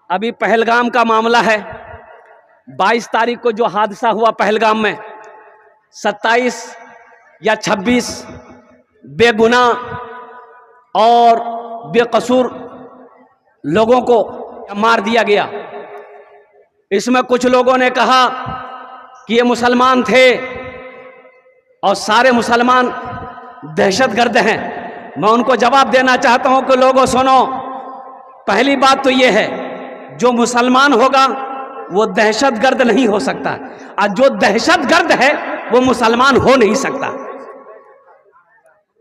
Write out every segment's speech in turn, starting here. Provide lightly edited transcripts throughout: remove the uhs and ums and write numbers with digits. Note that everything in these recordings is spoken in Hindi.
अभी पहलगाम का मामला है। 22 तारीख को जो हादसा हुआ पहलगाम में, 27 या 26 बेगुनाह और बेकसूर लोगों को मार दिया गया। इसमें कुछ लोगों ने कहा कि ये मुसलमान थे और सारे मुसलमान दहशतगर्द हैं। मैं उनको जवाब देना चाहता हूं कि लोगों सुनो, पहली बात तो ये है, जो मुसलमान होगा वो दहशतगर्द नहीं हो सकता, और जो दहशतगर्द है वो मुसलमान हो नहीं सकता।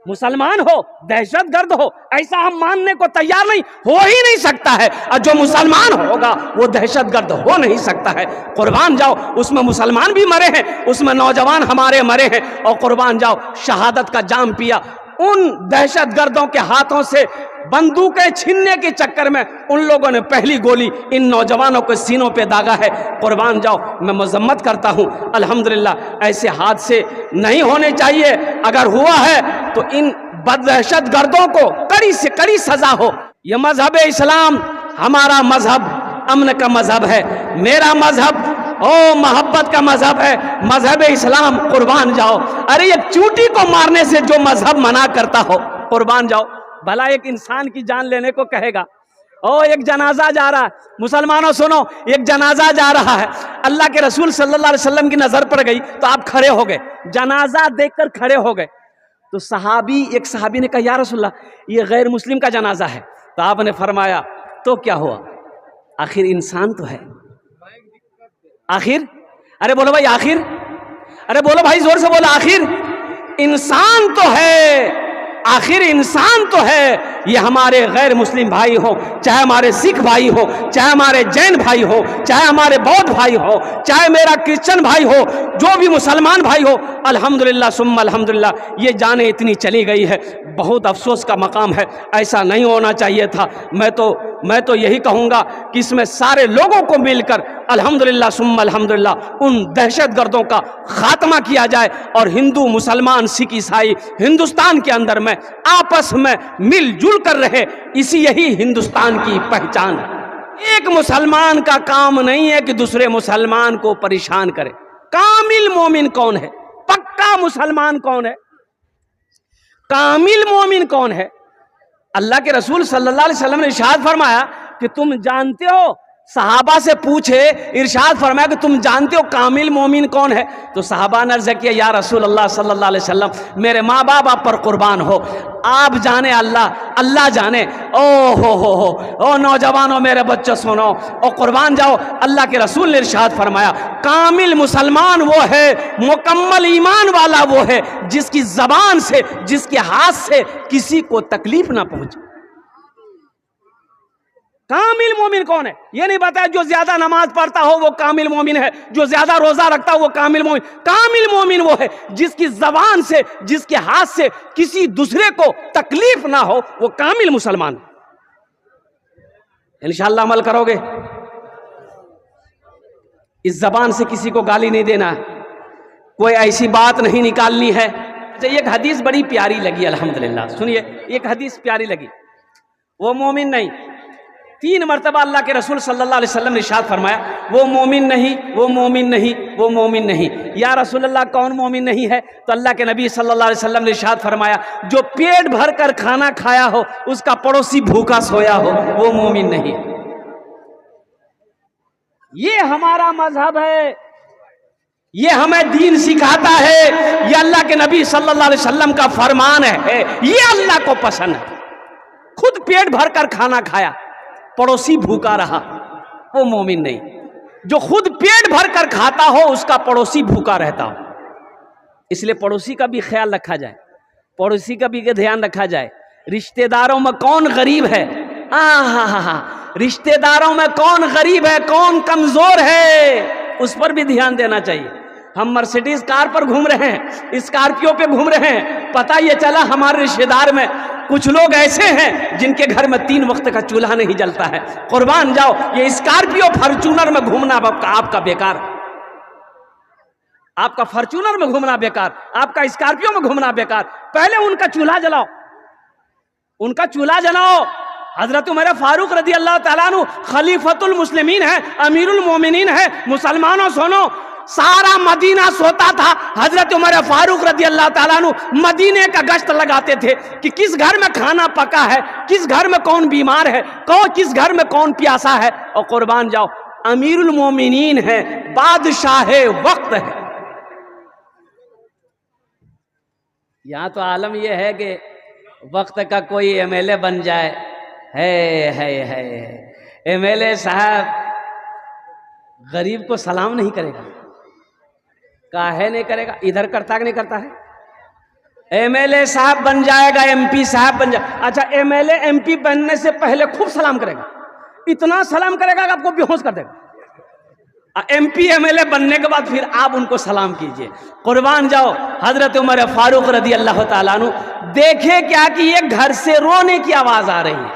मुसलमान हो दहशतगर्द हो ऐसा हम मानने को तैयार नहीं, हो ही नहीं सकता है। और जो मुसलमान होगा वो दहशतगर्द हो नहीं सकता है। कुर्बान जाओ, उसमें मुसलमान भी मरे हैं, उसमें नौजवान हमारे मरे हैं, और कुर्बान जाओ शहादत का जाम पिया। उन दहशतगर्दों के हाथों से बंदूकें छीनने के चक्कर में उन लोगों ने पहली गोली इन नौजवानों के सीनों पे दागा है। कुर्बान जाओ, मैं मजम्मत करता हूं। अल्हम्दुलिल्लाह ऐसे हादसे नहीं होने चाहिए। अगर हुआ है तो इन बददहशतगर्दों को कड़ी से कड़ी सजा हो। यह मजहब इस्लाम हमारा मजहब अमन का मजहब है। मेरा मजहब मोहब्बत का मजहब है, मजहब इस्लाम। कुर्बान जाओ, अरे एक चूंटी को मारने से जो मजहब मना करता हो, कुर्बान जाओ, भला एक इंसान की जान लेने को कहेगा। एक जनाजा जा रहा है, मुसलमानों सुनो, एक जनाजा जा रहा है, अल्लाह के रसूल सल्लल्लाहु अलैहि वसल्लम की नजर पड़ गई तो आप खड़े हो गए, जनाजा देखकर खड़े हो गए। तो एक सहाबी ने कहा, या रसूलल्लाह ये गैर मुस्लिम का जनाजा है। तो आपने फरमाया तो क्या हुआ, आखिर इंसान तो है। आखिर, अरे बोलो भाई आखिर, अरे बोलो भाई जोर से बोलो, आखिर इंसान तो है, आखिर इंसान तो है। ये हमारे गैर मुस्लिम भाई हो, चाहे हमारे सिख भाई हो, चाहे हमारे जैन भाई हो, चाहे हमारे बौद्ध भाई हो, चाहे मेरा क्रिश्चियन भाई हो, जो भी मुसलमान भाई हो, अल्हम्दुलिल्लाह सुम्मा अल्हम्दुलिल्लाह, ये जाने इतनी चली गई है। बहुत अफसोस का मकाम है, ऐसा नहीं होना चाहिए था। मैं तो यही कहूँगा कि इसमें सारे लोगों को मिलकर अल्हम्दुलिल्लाह सुम्मा अल्हम्दुलिल्लाह उन दहशतगर्दों का खात्मा किया जाए, और हिंदू मुसलमान सिख ईसाई हिंदुस्तान के अंदर में आपस में मिलजुल कर रहे, इसी यही हिंदुस्तान की पहचान है। एक मुसलमान का काम नहीं है कि दूसरे मुसलमान को परेशान करे। कामिल मोमिन कौन है, पक्का मुसलमान कौन है, कामिल मोमिन कौन है? अल्लाह के रसूल सल्लल्लाहु अलैहि वसल्लम ने इरशाद फरमाया कि तुम जानते हो, सहाबा से पूछे, इरशाद फरमाया कि तुम जानते हो कामिल मोमिन कौन है? तो सहाबा ने अर्ज़ किया, या रसूल अल्लाह सल्लल्लाहु अलैहि वसल्लम, मेरे माँ बाप आप पर कुर्बान हो, आप जाने, अल्लाह जाने। ओ नौजवानों, मेरे बच्चों सुनो, और कुर्बान जाओ, अल्लाह के रसूल ने इरशाद फरमाया, कामिल मुसलमान वो है, मुकम्मल ईमान वाला वो है, जिसकी जबान से, जिसके हाथ से किसी को तकलीफ ना पहुंचे। कामिल मोमिन कौन है? ये नहीं बताया जो ज्यादा नमाज पढ़ता हो वो कामिल मोमिन है, जो ज्यादा रोजा रखता हो वो कामिल मोमिन। कामिल मोमिन वो है जिसकी जबान से, जिसके हाथ से किसी दूसरे को तकलीफ ना हो, वो कामिल मुसलमान। इंशाअल्लाह अमल करोगे। इस जबान से किसी को गाली नहीं देना, कोई ऐसी बात नहीं निकालनी है। अच्छा, एक हदीस बड़ी प्यारी लगी, अल्हम्दुलिल्लाह सुनिए, एक हदीस प्यारी लगी। वो मोमिन नहीं, 3 मरतबा अल्लाह के रसूल सल्लल्लाहु अलैहि वसल्लम ने इरशाद फरमाया, वो मोमिन नहीं, वो मोमिन नहीं, वो मोमिन नहीं। या रसूल अल्लाह कौन मोमिन नहीं है? तो अल्लाह के नबी सल्लल्लाहु अलैहि वसल्लम ने इरशाद फरमाया, जो पेट भर कर खाना खाया हो, उसका पड़ोसी भूखा सोया हो, वो मोमिन नहीं। ये हमारा मजहब है, ये हमें दीन सिखाता है, ये अल्लाह के नबी सल्लल्लाहु अलैहि वसल्लम का फरमान है, ये अल्लाह को पसंद है। खुद पेट भर कर खाना खाया, पड़ोसी भूखा रहा, वो मोमिन नहीं। जो खुद पेट भर कर खाता हो उसका पड़ोसी भूखा रहता हो। इसलिए पड़ोसी का भी ख्याल रखा जाए, पड़ोसी का भी ध्यान रखा जाए। रिश्तेदारों में कौन गरीब है, रिश्तेदारों में कौन गरीब है, कौन कमजोर है, उस पर भी ध्यान देना चाहिए। हम मर्सिडीज कार पर घूम रहे हैं, स्कॉर्पियो पे घूम रहे हैं, पता ये चला हमारे रिश्तेदार में कुछ लोग ऐसे हैं जिनके घर में 3 वक्त का चूल्हा नहीं जलता है। कुर्बान जाओ, ये स्कॉर्पियो फॉर्च्यूनर में घूमना आपका बेकार, आपका फॉर्च्यूनर में घूमना बेकार, आपका स्कॉर्पियो में घूमना बेकार। पहले उनका चूल्हा जलाओ, उनका चूल्हा जलाओ, हजरत उमर फारूक रदी अल्लाह ताला अन्हु खलीफतुल मुस्लिमीन है, अमीरुल मोमिनीन है। मुसलमानों सुनो, सारा मदीना सोता था, हजरत उमर फारूक रदी अल्लाह ताला अन्हु मदीने का गश्त लगाते थे कि किस घर में खाना पका है, किस घर में कौन बीमार है, किस घर में कौन प्यासा है। और कुर्बान जाओ, अमीरुल मोमिनीन है, बादशाह वक्त है। यहाँ तो आलम यह है कि वक्त का कोई एमएलए बन जाए, है एमएलए साहब गरीब को सलाम नहीं करेगा, काहे नहीं करेगा, इधर करता कि नहीं करता है। एमएलए साहब बन जाएगा, एमपी साहब बन जाए, अच्छा एमएलए एमपी बनने से पहले खूब सलाम करेगा, इतना सलाम करेगा कि आपको बेहोश कर देगा। एमपी एमएलए बनने के बाद फिर आप उनको सलाम कीजिए। कुर्बान जाओ, हजरत उमर फारूक रदी अल्लाह ताला अन्हु देखे क्या कि एक घर से रोने की आवाज आ रही है,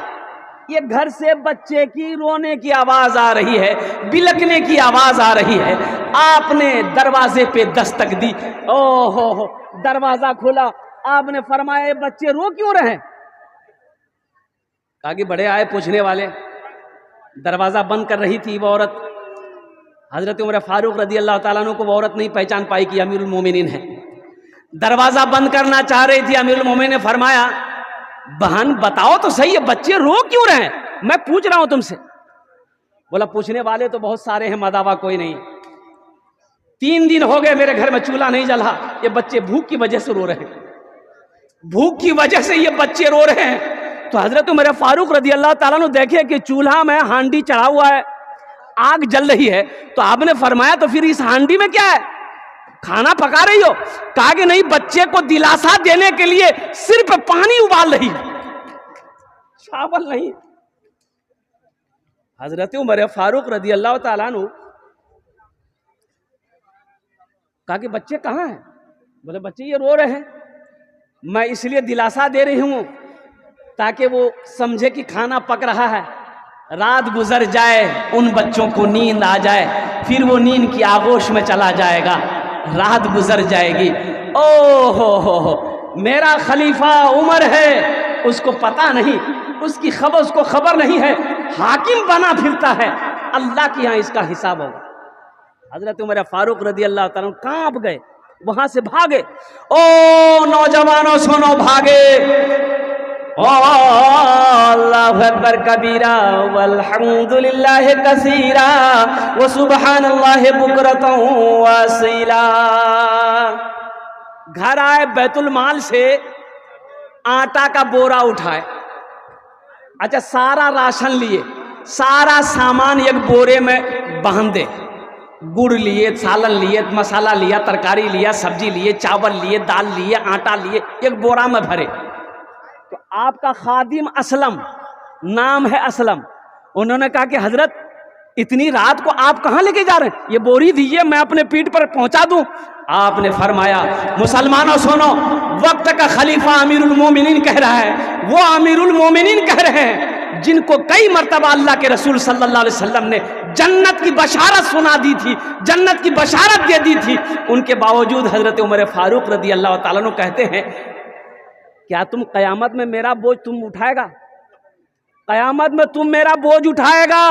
ये घर से बच्चे की रोने की आवाज आ रही है, बिलकने की आवाज आ रही है। आपने दरवाजे पे दस्तक दी, ओहो हो, दरवाजा खोला, आपने फरमाया बच्चे रो क्यों रहे? कहा कि बड़े आए पूछने वाले। दरवाजा बंद कर रही थी वो औरत, हजरत उमर फारूक रदी अल्लाह ताला अन्हु को वो औरत नहीं पहचान पाई कि अमीरुल मोमिनीन है। दरवाजा बंद करना चाह रही थी, अमीरुल मोमिनीन ने फरमाया बहन बताओ तो सही है, बच्चे रो क्यों रहे हैं, मैं पूछ रहा हूं तुमसे। बोला पूछने वाले तो बहुत सारे हैं, मदावा कोई नहीं। 3 दिन हो गए मेरे घर में चूल्हा नहीं जला, ये बच्चे भूख की वजह से रो रहे हैं, भूख की वजह से ये बच्चे रो रहे हैं। तो हजरत उमर फारूक रदी अल्लाह ताला ने देखे कि चूल्हा में हांडी चढ़ा हुआ है, आग जल रही है, तो आपने फरमाया तो फिर इस हांडी में क्या है, खाना पका रही हो? कहा कि नहीं, बच्चे को दिलासा देने के लिए सिर्फ पानी उबाल रही, चावल नहीं। हजरत उमर फारूक रदी अल्लाह ताला अन्हु कहा कि बच्चे कहाँ हैं? बोले बच्चे ये रो रहे हैं, मैं इसलिए दिलासा दे रही हूं ताकि वो समझे कि खाना पक रहा है। रात गुजर जाए, उन बच्चों को नींद आ जाए, फिर वो नींद की आगोश में चला जाएगा, रात गुजर जाएगी। ओ हो, मेरा खलीफा उमर है, उसको पता नहीं, उसकी खबर उसको खबर नहीं है, हाकिम बना फिरता है, अल्लाह के यहाँ इसका हिसाब होगा। हजरत उमर फारूक रदी अल्लाह ताला कांप गए, वहां से भागे। ओ नौजवानों सुनो, भागे। अल्लाहु अकबर कबीरा वल्हम्दुलिल्लाह कसीरा व सुबहानल्लाहि बुकरतन व असीला। घर आए, बैतुल माल से आटा का बोरा उठाए, अच्छा सारा राशन लिए, सारा सामान एक बोरे में बांध दे, गुड़ लिए, सालन लिए, मसाला लिया, तरकारी लिया, सब्जी लिए, चावल लिए, दाल लिए, आटा लिए, एक बोरा में भरे। तो आपका खादिम असलम, नाम है असलम, उन्होंने कहा कि हजरत इतनी रात को आप कहाँ लेके जा रहे हैं, ये बोरी दीजिए मैं अपने पीठ पर पहुंचा दूं। आपने फरमाया मुसलमानों सुनो, वक्त का खलीफा अमीरुल मोमिनीन कह रहा है, वो अमीरुल मोमिनीन कह रहे हैं जिनको कई मर्तबा अल्लाह के रसूल सल्लल्लाहु अलैहि वसल्लम ने जन्नत की बशारत सुना दी थी, जन्नत की बशारत दे दी थी। उनके बावजूद हजरत उमर फारूक रदी अल्लाह ताला अन्हु कहते हैं क्या तुम कयामत में मेरा बोझ तुम उठाएगा, कयामत में तुम मेरा बोझ उठाएगा?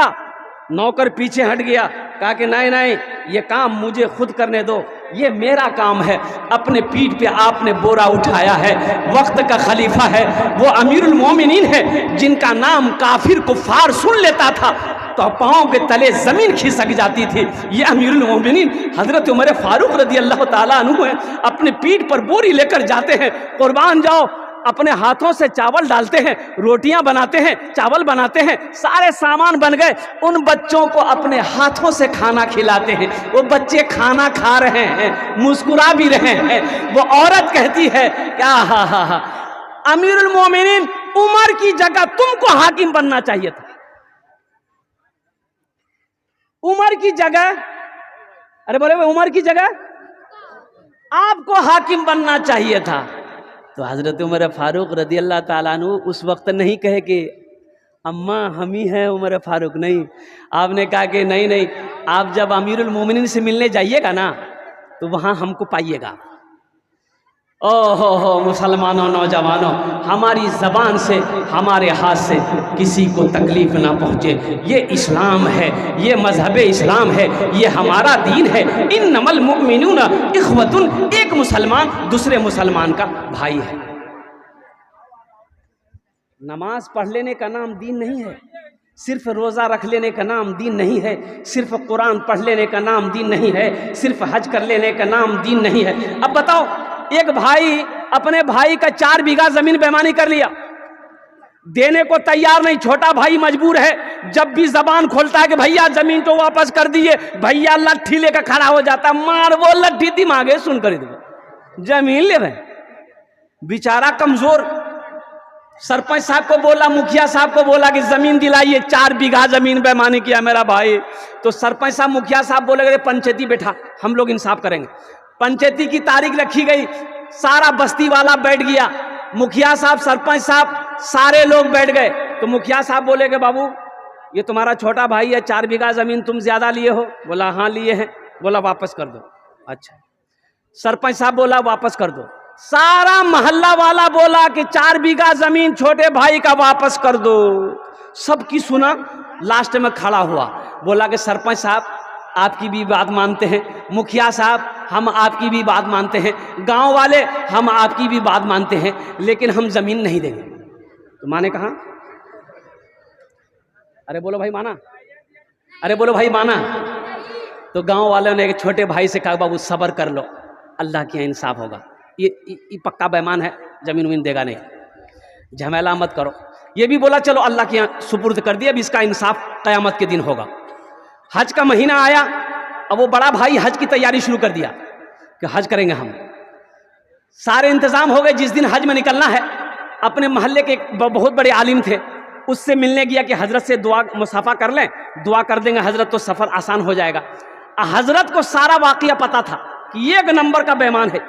नौकर पीछे हट गया, कहा कि नहीं नहीं, ये काम मुझे खुद करने दो, ये मेरा काम है। अपने पीठ पे आपने बोरा उठाया है, वक्त का खलीफा है, वो अमीरुल मोमिनीन है, जिनका नाम काफिर कुफार सुन लेता था तो पाँव के तले जमीन खिसक जाती थी। ये अमीरुल मोमिनीन हजरत उमर फारूक रदी अल्लाह ताला अन्हु है, अपने पीठ पर बोरी लेकर जाते हैं। कुर्बान जाओ, अपने हाथों से चावल डालते हैं, रोटियां बनाते हैं, चावल बनाते हैं, सारे सामान बन गए, उन बच्चों को अपने हाथों से खाना खिलाते हैं। वो बच्चे खाना खा रहे हैं, मुस्कुरा भी रहे हैं। वो औरत कहती है क्या हा अमीरुल मोमिनीन उमर की जगह तुमको हाकिम बनना चाहिए था, उमर की जगह, अरे बोले उमर की जगह आपको हाकिम बनना चाहिए था। तो हजरत उमर फारूक रदी अल्लाह ताला अन्हु उस वक्त नहीं कहे कि अम्मा हम ही हैं उमर फारूक, नहीं, आपने कहा कि नहीं नहीं, आप जब अमीरुल मोमिनीन से मिलने जाइएगा ना तो वहां हमको पाइएगा, ओहो मुसलमानों, नौजवानों, हमारी ज़बान से, हमारे हाथ से किसी को तकलीफ़ ना पहुँचे। ये इस्लाम है, ये मज़हब इस्लाम है, ये हमारा दीन है। इन्नमल मुमिनूना इख्वतुन, एक मुसलमान दूसरे मुसलमान का भाई है। नमाज पढ़ लेने का नाम दीन नहीं है, सिर्फ रोज़ा रख लेने का नाम दीन नहीं है, सिर्फ कुरान पढ़ लेने का नाम दीन नहीं है, सिर्फ हज कर लेने का नाम दीन नहीं है। अब बताओ, एक भाई अपने भाई का 4 बीघा जमीन बेईमानी कर लिया, देने को तैयार नहीं, छोटा भाई मजबूर है। जब भी जबान खोलता है कि भैया जमीन तो वापस कर दिए, भैया लट्ठी लेकर खड़ा हो जाता, मार वो लट्ठी दिमागे सुन कर जमीन ले रहे। बेचारा कमजोर, सरपंच साहब को बोला, मुखिया साहब को बोला कि जमीन दिलाइए, 4 बीघा जमीन बेईमानी किया मेरा भाई। तो सरपंच साहब, मुखिया साहब बोले पंचायती बैठा, हम लोग इंसाफ करेंगे। पंचायती की तारीख रखी गई, सारा बस्ती वाला बैठ गया, मुखिया साहब, सरपंच साहब, सारे लोग बैठ गए। तो मुखिया साहब बोले कि बाबू ये तुम्हारा छोटा भाई है, 4 बीघा जमीन तुम ज्यादा लिए हो? बोला हाँ लिए हैं। बोला वापस कर दो। अच्छा। सरपंच साहब बोला वापस कर दो। सारा मोहल्ला वाला बोला कि 4 बीघा जमीन छोटे भाई का वापस कर दो। सबकी सुना, लास्ट में खड़ा हुआ, बोला कि सरपंच साहब आपकी भी बात मानते हैं, मुखिया साहब हम आपकी भी बात मानते हैं, गांव वाले हम आपकी भी बात मानते हैं, लेकिन हम जमीन नहीं देंगे। तो माने कहा, अरे बोलो भाई माना, अरे बोलो भाई माना। तो गांव वालों ने एक छोटे भाई से कहा बाबू सब्र कर लो, अल्लाह के यहाँ इंसाफ होगा, ये पक्का बेईमान है, जमीन वमीन देगा नहीं, झमेला मत करो। ये भी बोला चलो अल्लाह के यहाँ सुपुर्द कर दिया, अब इसका इंसाफ क़यामत के दिन होगा। हज का महीना आया, अब वो बड़ा भाई हज की तैयारी शुरू कर दिया कि हज करेंगे हम। सारे इंतजाम हो गए। जिस दिन हज में निकलना है, अपने मोहल्ले के एक बहुत बड़े आलिम थे, उससे मिलने गया कि हजरत से दुआ मुसाफा कर लें, दुआ कर देंगे हजरत तो सफ़र आसान हो जाएगा। हजरत को सारा वाक़या पता था कि एक नंबर का बेईमान है।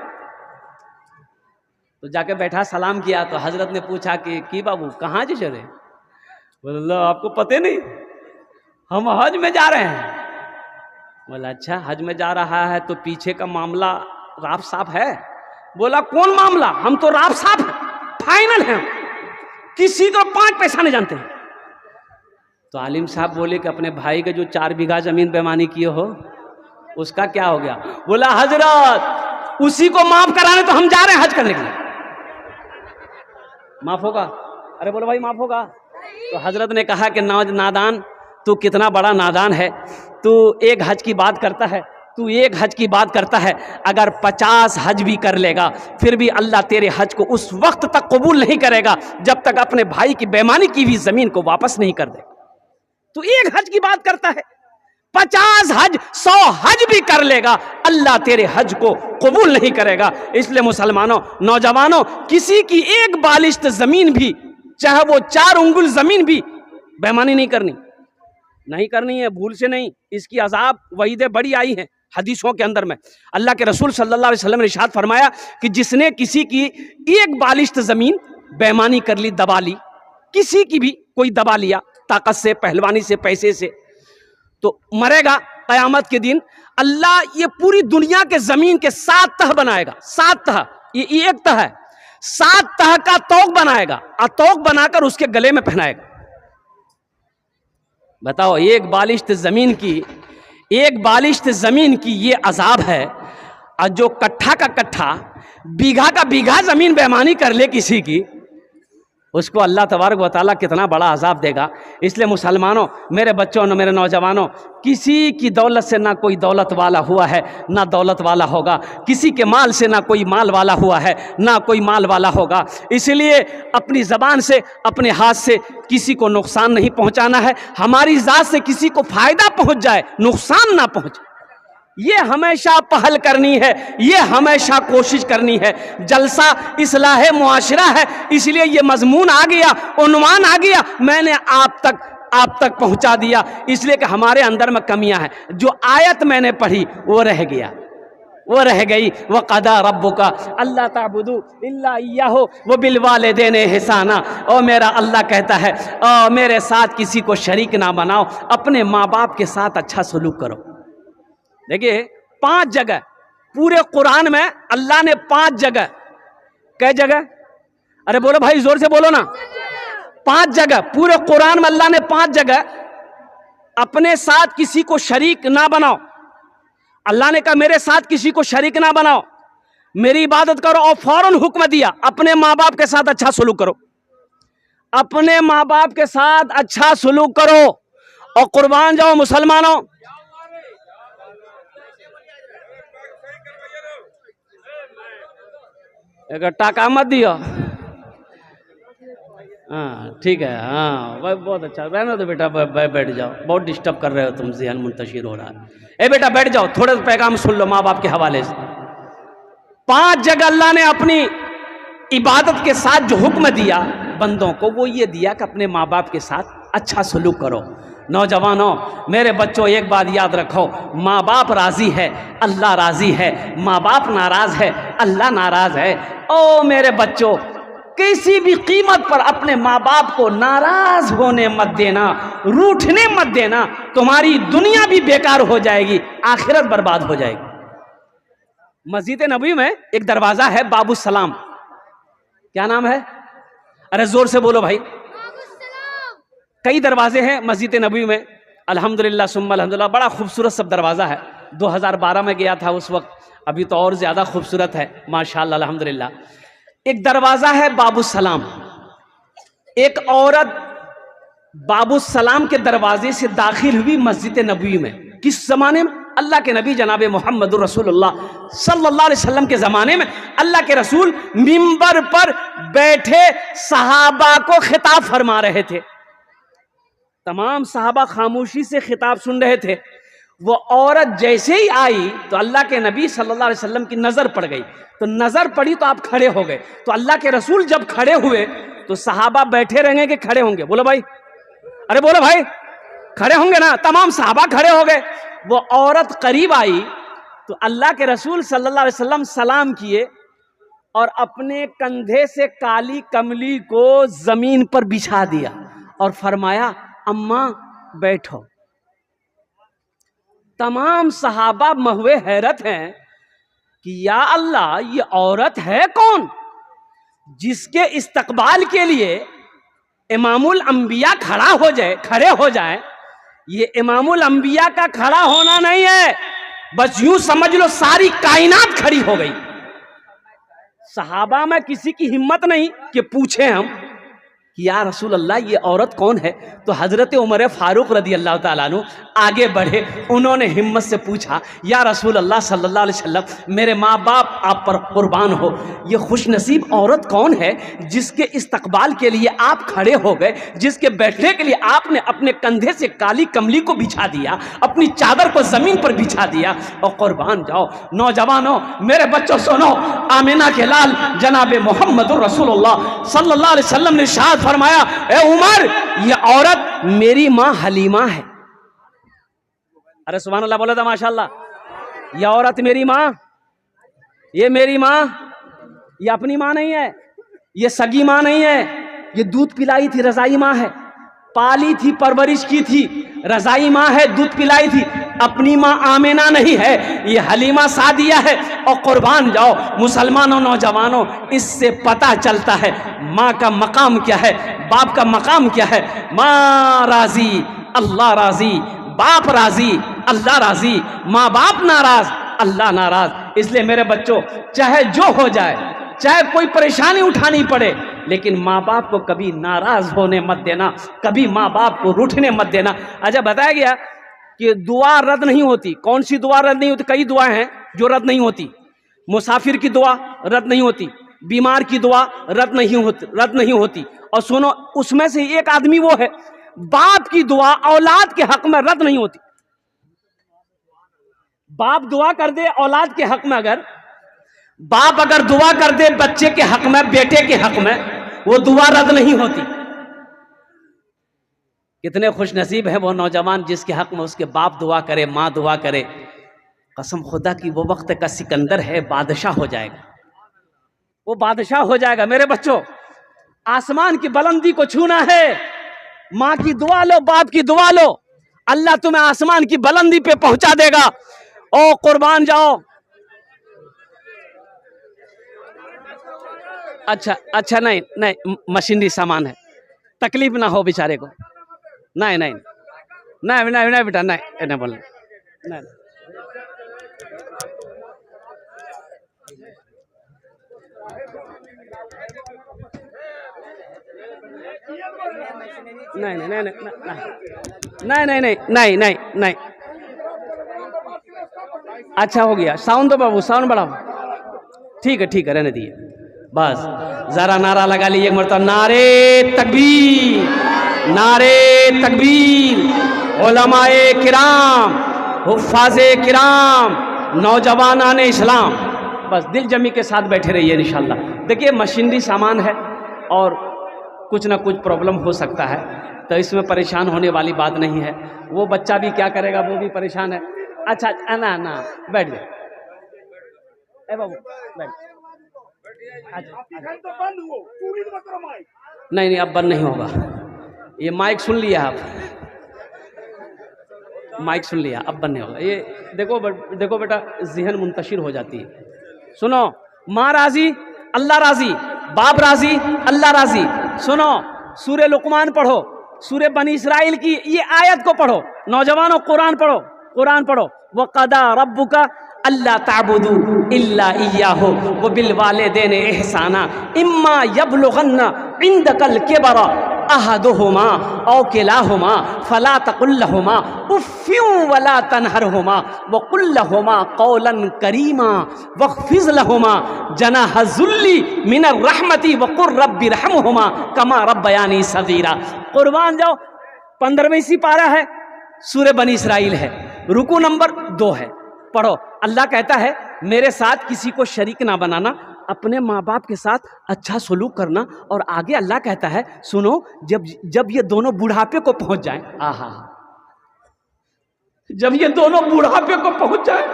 तो जाके बैठा, सलाम किया, तो हजरत ने पूछा कि बाबू कहाँ जी चले? बोला आपको पता नहीं, हम हज में जा रहे हैं। बोला अच्छा हज में जा रहा है तो पीछे का मामला राफ साफ है? बोला कौन मामला, हम तो राफ साफ है, फाइनल है, किसी को 5 पैसा नहीं जानते हैं। तो आलिम साहब बोले कि अपने भाई के जो 4 बीघा जमीन बेईमानी किए हो उसका क्या हो गया? बोला हजरत उसी को माफ कराने तो हम जा रहे हैं हज करने के लिए। माफ होगा? अरे बोलो भाई माफ होगा? तो हजरत ने कहा कि नादान, तू कितना बड़ा नादान है, तू एक हज की बात करता है, तू एक हज की बात करता है, अगर 50 हज भी कर लेगा फिर भी अल्लाह तेरे हज को उस वक्त तक कबूल नहीं करेगा जब तक अपने भाई की बेईमानी की हुई जमीन को वापस नहीं कर दे। तू एक हज की बात करता है, 50 हज 100 हज भी कर लेगा, अल्लाह तेरे हज को कबूल नहीं करेगा। इसलिए मुसलमानों, नौजवानों, किसी की एक बालिश्त जमीन भी, चाहे वो 4 उंगुल जमीन भी, बेईमानी नहीं करनी है, भूल से नहीं। इसकी अजाब वहीदें बड़ी आई हैं हदीसों के अंदर में। अल्लाह के रसूल सल्लल्लाहु अलैहि वसल्लम ने इरशाद फरमाया कि जिसने किसी की एक बालिश्त जमीन बेईमानी कर ली, दबा ली, किसी की भी कोई दबा लिया, ताकत से, पहलवानी से, पैसे से, तो मरेगा क़यामत के दिन। अल्लाह ये पूरी दुनिया के जमीन के 7 तह बनाएगा, 7 तह, ये एक तह है, 7 तह का तौक बनाएगा, और तौक बनाकर उसके गले में पहनाएगा। बताओ, एक बालिश्त जमीन की ये अजाब है। और जो कट्ठा का कट्ठा, बीघा का बीघा जमीन बेईमानी कर ले किसी की, उसको अल्लाह तबारक व तआला कितना बड़ा अजाब देगा। इसलिए मुसलमानों, मेरे बच्चों और मेरे नौजवानों, किसी की दौलत से ना कोई दौलत वाला हुआ है, ना दौलत वाला होगा, किसी के माल से ना कोई माल वाला हुआ है, ना कोई माल वाला होगा। इसलिए अपनी ज़बान से, अपने हाथ से किसी को नुकसान नहीं पहुंचाना है। हमारी ज़ात से किसी को फ़ायदा पहुंच जाए, नुकसान ना पहुंचे, ये हमेशा पहल करनी है, ये हमेशा कोशिश करनी है। जलसा इस्लाह मुआशरा है, इसलिए ये मजमून आ गया, उन्वान आ गया, मैंने आप तक पहुंचा दिया, इसलिए कि हमारे अंदर में कमियां हैं। जो आयत मैंने पढ़ी वो रह गई। व क़दा रब्बुका अल्ला ताबुदू इल्ला इय्याहु व बिल वालिदैनि इहसाना। और मेरा अल्लाह कहता है, मेरे साथ किसी को शरीक ना बनाओ, अपने माँ बाप के साथ अच्छा सलूक करो। देखिए 5 जगह पूरे कुरान में अल्लाह ने 5 जगह कै जगह? अरे बोलो भाई, जोर से बोलो ना। 5 जगह पूरे कुरान में अल्लाह ने 5 जगह अपने साथ किसी को शरीक ना बनाओ। अल्लाह ने कहा मेरे साथ किसी को शरीक ना बनाओ, मेरी इबादत करो, और फौरन हुक्म दिया अपने माँ बाप के साथ अच्छा सलूक करो, अपने माँ बाप के साथ अच्छा सलूक करो। और कुर्बान जाओ मुसलमानों, एक टाका मत दियो। हाँ ठीक है, हाँ भाई बहुत अच्छा, रहना तो बेटा, बैठ जाओ, बहुत डिस्टर्ब कर रहे हो तुम, ज़हन मुंतशिर हो रहा है। ए बेटा बैठ जाओ, थोड़े पैगाम सुन लो माँ बाप के हवाले से। 5 जगह अल्लाह ने अपनी इबादत के साथ जो हुक्म दिया बंदों को, वो ये दिया कि अपने माँ बाप के साथ अच्छा सलूक करो। नौजवानों, मेरे बच्चों, एक बात याद रखो, माँ बाप राजी है, अल्लाह राजी है। माँ बाप नाराज है, अल्लाह नाराज है। ओ मेरे बच्चों, किसी भी कीमत पर अपने माँ बाप को नाराज होने मत देना, रूठने मत देना। तुम्हारी दुनिया भी बेकार हो जाएगी, आखिरत बर्बाद हो जाएगी। मस्जिद नबी में एक दरवाजा है बाबू सलाम। क्या नाम है? अरे जोर से बोलो भाई। कई दरवाजे हैं मस्जिद नबी में, अल्हम्दुलिल्लाह सुम्मा अल्हम्दुलिल्लाह, बड़ा खूबसूरत सब दरवाजा है। 2012 में गया था उस वक्त, अभी तो और ज्यादा खूबसूरत है माशाअल्लाह अल्हम्दुलिल्लाह। एक दरवाजा है बाबू सलाम। एक औरत बाबू सलाम के दरवाजे से दाखिल हुई मस्जिद नबी में। किस जमाने में? अल्लाह के नबी जनाब मोहम्मद रसूलुल्लाह सल्लल्लाहु अलैहि वसल्लम के जमाने में। अल्लाह के रसूल मिंबर पर बैठे सहाबा को खिताब फरमा रहे थे। तमाम सहाबा खामोशी से खिताब सुन रहे थे। वो औरत जैसे ही आई तो अल्लाह के नबी सल्लल्लाहु अलैहि वसल्लम की नजर पड़ गई। तो नजर पड़ी तो आप खड़े हो गए। तो अल्लाह के रसूल जब खड़े हुए तो सहाबा बैठे रहेंगे कि खड़े होंगे? बोलो भाई, अरे बोलो भाई, खड़े होंगे ना। तमाम सहाबा खड़े हो गए। वो औरत करीब आई तो अल्लाह के रसूल सल्लल्लाहु अलैहि वसल्लम सलाम किए और अपने कंधे से काली कमली को जमीन पर बिछा दिया और फरमाया अम्मा बैठो। तमाम सहाबा महुए हैरत हैं कि या अल्लाह, ये औरत है कौन जिसके इस्तकबाल के लिए इमामुल अंबिया खड़े हो जाए। ये इमामुल अंबिया का खड़ा होना नहीं है, बस यूं समझ लो सारी कायनात खड़ी हो गई। सहाबा में किसी की हिम्मत नहीं कि पूछे हम कि या रसूल अल्लाह ये औरत कौन है। तो हजरत उमर फारूक रदी अल्लाह ताला अन्हु आगे बढ़े, उन्होंने हिम्मत से पूछा या रसूल अल्लाह सल्लल्लाहु अलैहि वसल्लम, मेरे माँ बाप आप पर कुर्बान हो, ये खुशनसीब औरत कौन है जिसके इस्तकबाल के लिए आप खड़े हो गए, जिसके बैठने के लिए आपने अपने कंधे से काली कमली को बिछा दिया, अपनी चादर को जमीन पर बिछा दिया। और कुर्बान जाओ नौजवानों, मेरे बच्चों सुनो, आमिना के लाल जनाब मोहम्मद रसूलुल्लाह सल्लल्लाहु अलैहि वसल्लम ने इरशाद फरमाया, ए उमर, ये औरत मेरी मां हलीमा है। अरे सुभान अल्लाह बोला था माशाअल्लाह। ये औरत मेरी मां, ये मेरी मां, ये अपनी मां नहीं है, ये सगी मां नहीं है, ये दूध पिलाई थी रजाई मां है, पाली थी परवरिश की थी रजाई मां है, दूध पिलाई थी, अपनी मां आमिना नहीं है, ये हलीमा सादिया है। और कुर्बान जाओ मुसलमानों नौजवानों, इससे पता चलता है माँ का मकाम क्या है, बाप का मकाम क्या है। माँ राजी अल्लाह राजी, बाप राजी अल्लाह राजी, माँ बाप नाराज अल्लाह नाराज। इसलिए मेरे बच्चों, चाहे जो हो जाए, चाहे कोई परेशानी उठानी पड़े, लेकिन माँ बाप को कभी नाराज होने मत देना, कभी माँ बाप को रूठने मत देना। अच्छा बताया गया कि दुआ रद्द नहीं होती। कौन सी दुआ रद्द नहीं होती? कई दुआएं हैं जो रद्द नहीं होती। मुसाफिर की दुआ रद्द नहीं होती, बीमार की दुआ रद्द नहीं होती। और सुनो, उसमें से एक आदमी वो है, बाप की दुआ औलाद के हक में रद्द नहीं होती। बाप दुआ कर दे औलाद के हक में, अगर बाप अगर दुआ कर दे बच्चे के हक में, बेटे के हक में, वो दुआ रद्द नहीं होती। कितने खुश नसीब है वो नौजवान जिसके हक में उसके बाप दुआ करे, माँ दुआ करे। कसम खुदा की वो वक्त का सिकंदर है, बादशाह हो जाएगा, वो बादशाह हो जाएगा। मेरे बच्चों, आसमान की बुलंदी को छूना है, माँ की दुआ लो, बाप की दुआ लो, अल्लाह तुम्हें आसमान की बुलंदी पे पहुंचा देगा। ओ कुर्बान जाओ, अच्छा अच्छा, नहीं नहीं, मशीनरी सामान है, तकलीफ ना हो बेचारे को। नहीं नहीं नहीं नहीं नहीं बेटा, नहीं नहीं बोल, नहीं नहीं नहीं नहीं नहीं नहीं नहीं नहीं नहीं नहीं। अच्छा हो गया, साउंड दो बाबू, साउंड बढ़ाओ। ठीक है, रहने दिए बस। जरा नारा लगा लीजिए एक मरतबा, नारे तकबीर, नारे तकबीर। उलमाए किराम, हुफ्फाज़े किराम, नौजवानान इस्लाम, बस दिल जमी के साथ बैठे रहिए इंशाल्लाह। देखिए मशीनरी सामान है और कुछ ना कुछ प्रॉब्लम हो सकता है, तो इसमें परेशान होने वाली बात नहीं है। वो बच्चा भी क्या करेगा, वो भी परेशान है। अच्छा ना ना, बैठ जाए ए बाबू, बैठ। नहीं नहीं, अब बंद नहीं होगा ये। माइक सुन लिया आप, माइक सुन लिया, अब बंद नहीं होगा ये। देखो बेटा, ज़हन मुंतशिर हो जाती है। सुनो, माँ राजी अल्लाह राजी, बाप राजी अल्लाह राजी। सुनो, सूरे लुकमान पढ़ो, सूरे बनी इसराइल की ये आयत को पढ़ो। नौजवानों कुरान पढ़ो, कुरान पढ़ो। वक़दा रब्बुका अल्ला ताबुदू इल्ला इय्याहु व बिल वालिदैन इहसाना इम्मा यबलुगन्ना इंदकल किबरा अहदुहुमा औ किलाहुमा फला तकुल लहुमा उफ़्फ़िन वला तनहरहुमा व कुल लहुमा क़ौलन करीमा वख़्फ़िज़ लहुमा जनाह ज़ुल्ली मिनर रहमति व क़ुर रब्बि रहमहुमा कमा रब्बयानी सग़ीरा। कुर्बान जाओ, 15वीं सिपारा है, सूरे बनी इसराइल है, रुकू नंबर 2 है, पढ़ो। अल्लाह कहता है मेरे साथ किसी को शरीक ना बनाना, अपने माँ बाप के साथ अच्छा सलूक करना। और आगे अल्लाह कहता है सुनो, जब ये दोनों बुढ़ापे को पहुंच जाएं, आहा, जब ये दोनों बुढ़ापे को पहुंच जाए,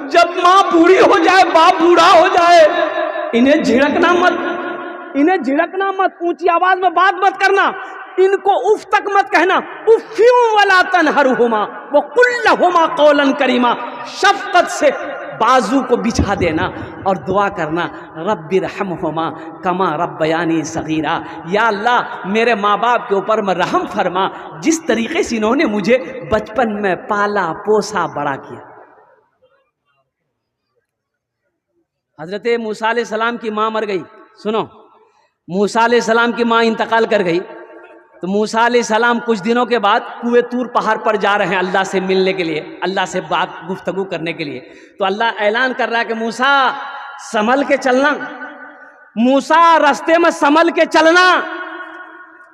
जब माँ बूढ़ी हो जाए, बाप बूढ़ा हो जाए, इन्हें झिड़कना मत, इन्हें झिड़कना मत, ऊंची आवाज में बात मत करना, इनको उफ तक मत कहना। उफ़्फ़िन वला तनहरहुमा व कुल लहुमा क़ौलन करीमा, शफ़क़त से बाजू को बिछा देना और दुआ करना, रब्बि रहमहुमा कमा रब्बयानी सग़ीरा। या अल्लाह मेरे माँ बाप के ऊपर में रहम फरमा, जिस तरीके से इन्होंने मुझे बचपन में पाला पोसा बड़ा किया। हज़रत मूसा अलैहिस्सलाम की माँ मर गई। सुनो, मूसा अलैहिस्सलाम की माँ इंतकाल कर गई, तो मूसा अलैहिस्सलाम कुछ दिनों के बाद कुएं तूर पहाड़ पर जा रहे हैं अल्लाह से मिलने के लिए, अल्लाह से बात गुफ्तगू करने के लिए। तो अल्लाह ऐलान कर रहा है कि मूसा संभल के चलना, मूसा रास्ते में संभल के चलना।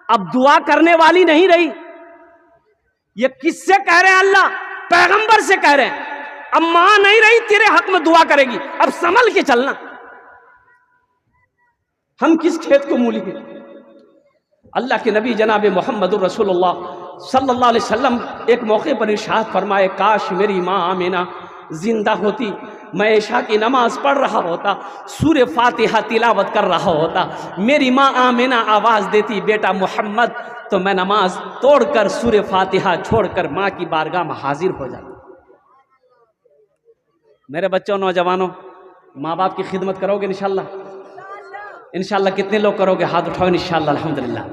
अब दुआ करने वाली नहीं रही। ये किससे कह रहे हैं? अल्लाह पैगंबर से कह रहे हैं। अब मां नहीं रही तेरे हक में दुआ करेगी, अब संभल के चलना। हम किस खेत को मूली है? अल्लाह के नबी जनाब मोहम्मदुर रसूलुल्लाह सल्लल्लाहु अलैहि वसल्लम एक मौके पर इरशाद फरमाए, काश मेरी माँ आमिना जिंदा होती, मैं इशा की नमाज पढ़ रहा होता, सूरे फातिहा तिलावत कर रहा होता, मेरी माँ आमिना आवाज़ देती बेटा मोहम्मद, तो मैं नमाज तोड़कर सूरे फातिहा छोड़कर माँ की बारगाह में हाजिर हो जाता। मेरे बच्चों, नौजवानों, माँ बाप की खिदमत करोगे इंशाल्लाह? इंशाल्लाह कितने लोग करोगे? हाथ उठाओ इंशाल्लाह, अल्हम्दुलिल्लाह।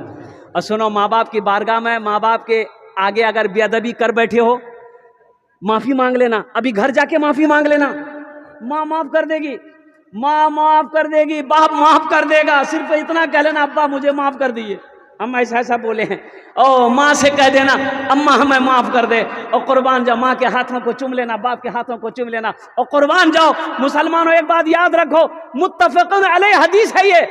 और सुनो, माँ बाप की बारगाह में, माँ बाप के आगे अगर बेअदबी कर बैठे हो, माफ़ी मांग लेना। अभी घर जाके माफ़ी मांग लेना, माँ माफ़ कर देगी, माँ माफ़ कर देगी, बाप माफ़ कर देगा। सिर्फ इतना कह लेना, अब्बा मुझे माफ़ कर दीजिए, हम ऐसा ऐसा बोले हैं। ओ माँ से कह देना, अम्मा हमें माफ़ कर दे। और कुर्बान जाओ, माँ के हाथों को चूम लेना, बाप के हाथों को चूम लेना। और कुर्बान जाओ मुसलमानों, एक बात याद रखो, मुत्तफ़क़ुन अलैह हदीस है ये,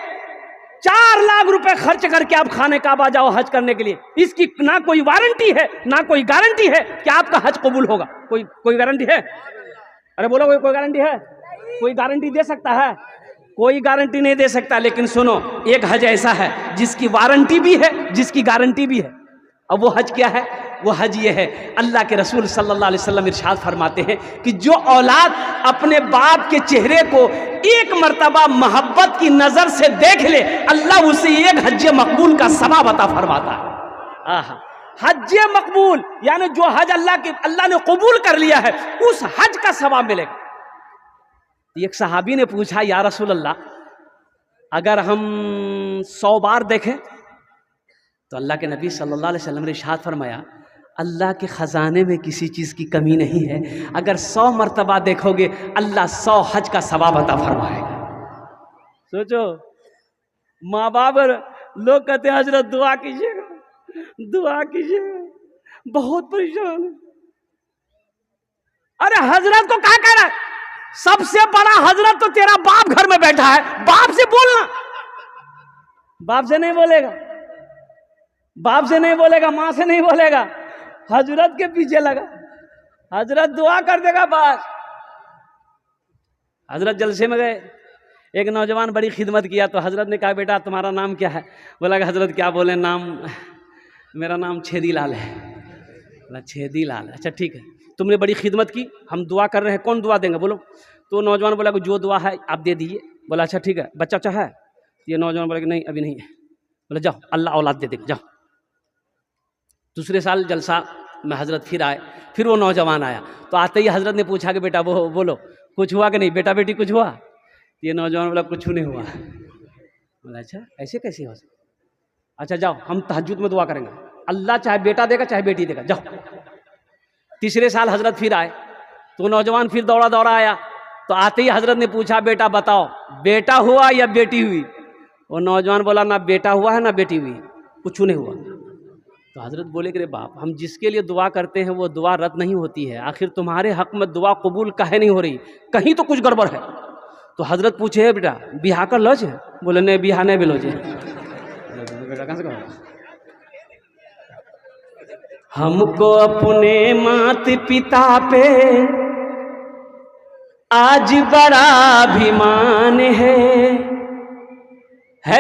4 लाख रुपए खर्च करके आप खाने काबा जाओ हज करने के लिए, इसकी ना कोई वारंटी है ना कोई गारंटी है कि आपका हज कबूल होगा। कोई गारंटी है? अरे बोलो, कोई गारंटी है? कोई गारंटी दे सकता है? कोई गारंटी नहीं दे सकता। लेकिन सुनो, एक हज ऐसा है जिसकी वारंटी भी है, जिसकी गारंटी भी है। अब वो हज क्या है? वो हज ये है, अल्लाह के रसूल सल्लल्लाहु अलैहि वसल्लम इरशाद फरमाते हैं कि जो औलाद अपने बाप के चेहरे को एक मर्तबा मोहब्बत की नजर से देख ले, अल्लाह उसे एक हज मकबूल का सवाब अता फरमाता है। आहा, हज मकबूल यानी जो हज अल्लाह ने कबूल कर लिया है, उस हज का सवाब मिलेगा। एक सहाबी ने पूछा, या रसूल अल्लाह, अगर हम 100 बार देखें तो अल्लाह के नबी सल्लल्लाहु अलैहि वसल्लम ने इरशाद फरमाया अल्लाह के ख़जाने में किसी चीज़ की कमी नहीं है। अगर 100 मरतबा देखोगे अल्लाह 100 हज का सवाब अता फरमाएगा। सोचो, माँ बाप लोग कहते हैं हजरत दुआ कीजिएगा, दुआ कीजिएगा, बहुत परेशान है। अरे हजरत को क्या कह रहा है? सबसे बड़ा हजरत तो तेरा बाप घर में बैठा है, बाप से बोलना। बाप से नहीं बोलेगा, बाप से नहीं बोलेगा, माँ से नहीं बोलेगा, हजरत के पीछे लगा, हजरत दुआ कर देगा बस। हजरत जलसे में गए, एक नौजवान बड़ी खिदमत किया तो हजरत ने कहा बेटा तुम्हारा नाम क्या है? बोला कि हजरत क्या बोले, नाम मेरा नाम छेदी लाल है। बोला छेदी लाल, अच्छा ठीक है, तुमने बड़ी खिदमत की, हम दुआ कर रहे हैं, कौन दुआ देंगे बोलो। तो नौजवान बोला कि जो दुआ है आप दे दीजिए। बोला अच्छा ठीक है, बच्चा अच्छा है? ये नौजवान बोला कि नहीं अभी नहीं है। बोला जाओ अल्लाह औलाद दे देगा, जाओ। दूसरे साल जलसा में हजरत फिर आए, फिर वो नौजवान आया तो आते ही हजरत ने पूछा कि बेटा वो बोलो कुछ हुआ कि नहीं, बेटा बेटी कुछ हुआ? ये नौजवान बोला कुछ नहीं हुआ। बोला अच्छा ऐसे कैसे हो सकता? अच्छा जाओ हम तहज्जुद में दुआ करेंगे, अल्लाह चाहे बेटा देगा चाहे बेटी देगा, जाओ। तीसरे साल हजरत फिर आए तो नौजवान फिर दौड़ा दौड़ा आया तो आते ही हजरत ने पूछा बेटा बताओ बेटा हुआ या बेटी हुई? वो नौजवान बोला ना बेटा हुआ है ना बेटी हुई, कुछ नहीं हुआ। तो हजरत बोले कि रे बाप, हम जिसके लिए दुआ करते हैं वो दुआ रद्द नहीं होती है, आखिर तुम्हारे हक में दुआ कबूल काहे नहीं हो रही? कहीं तो कुछ गड़बड़ है। तो हजरत पूछे बेटा बिहा कर लज है? बोले नहीं बिहा नहीं बिलोजे। बेटा कहाँ से कहो? हमको अपने मात पिता पे आज बड़ा अभिमान है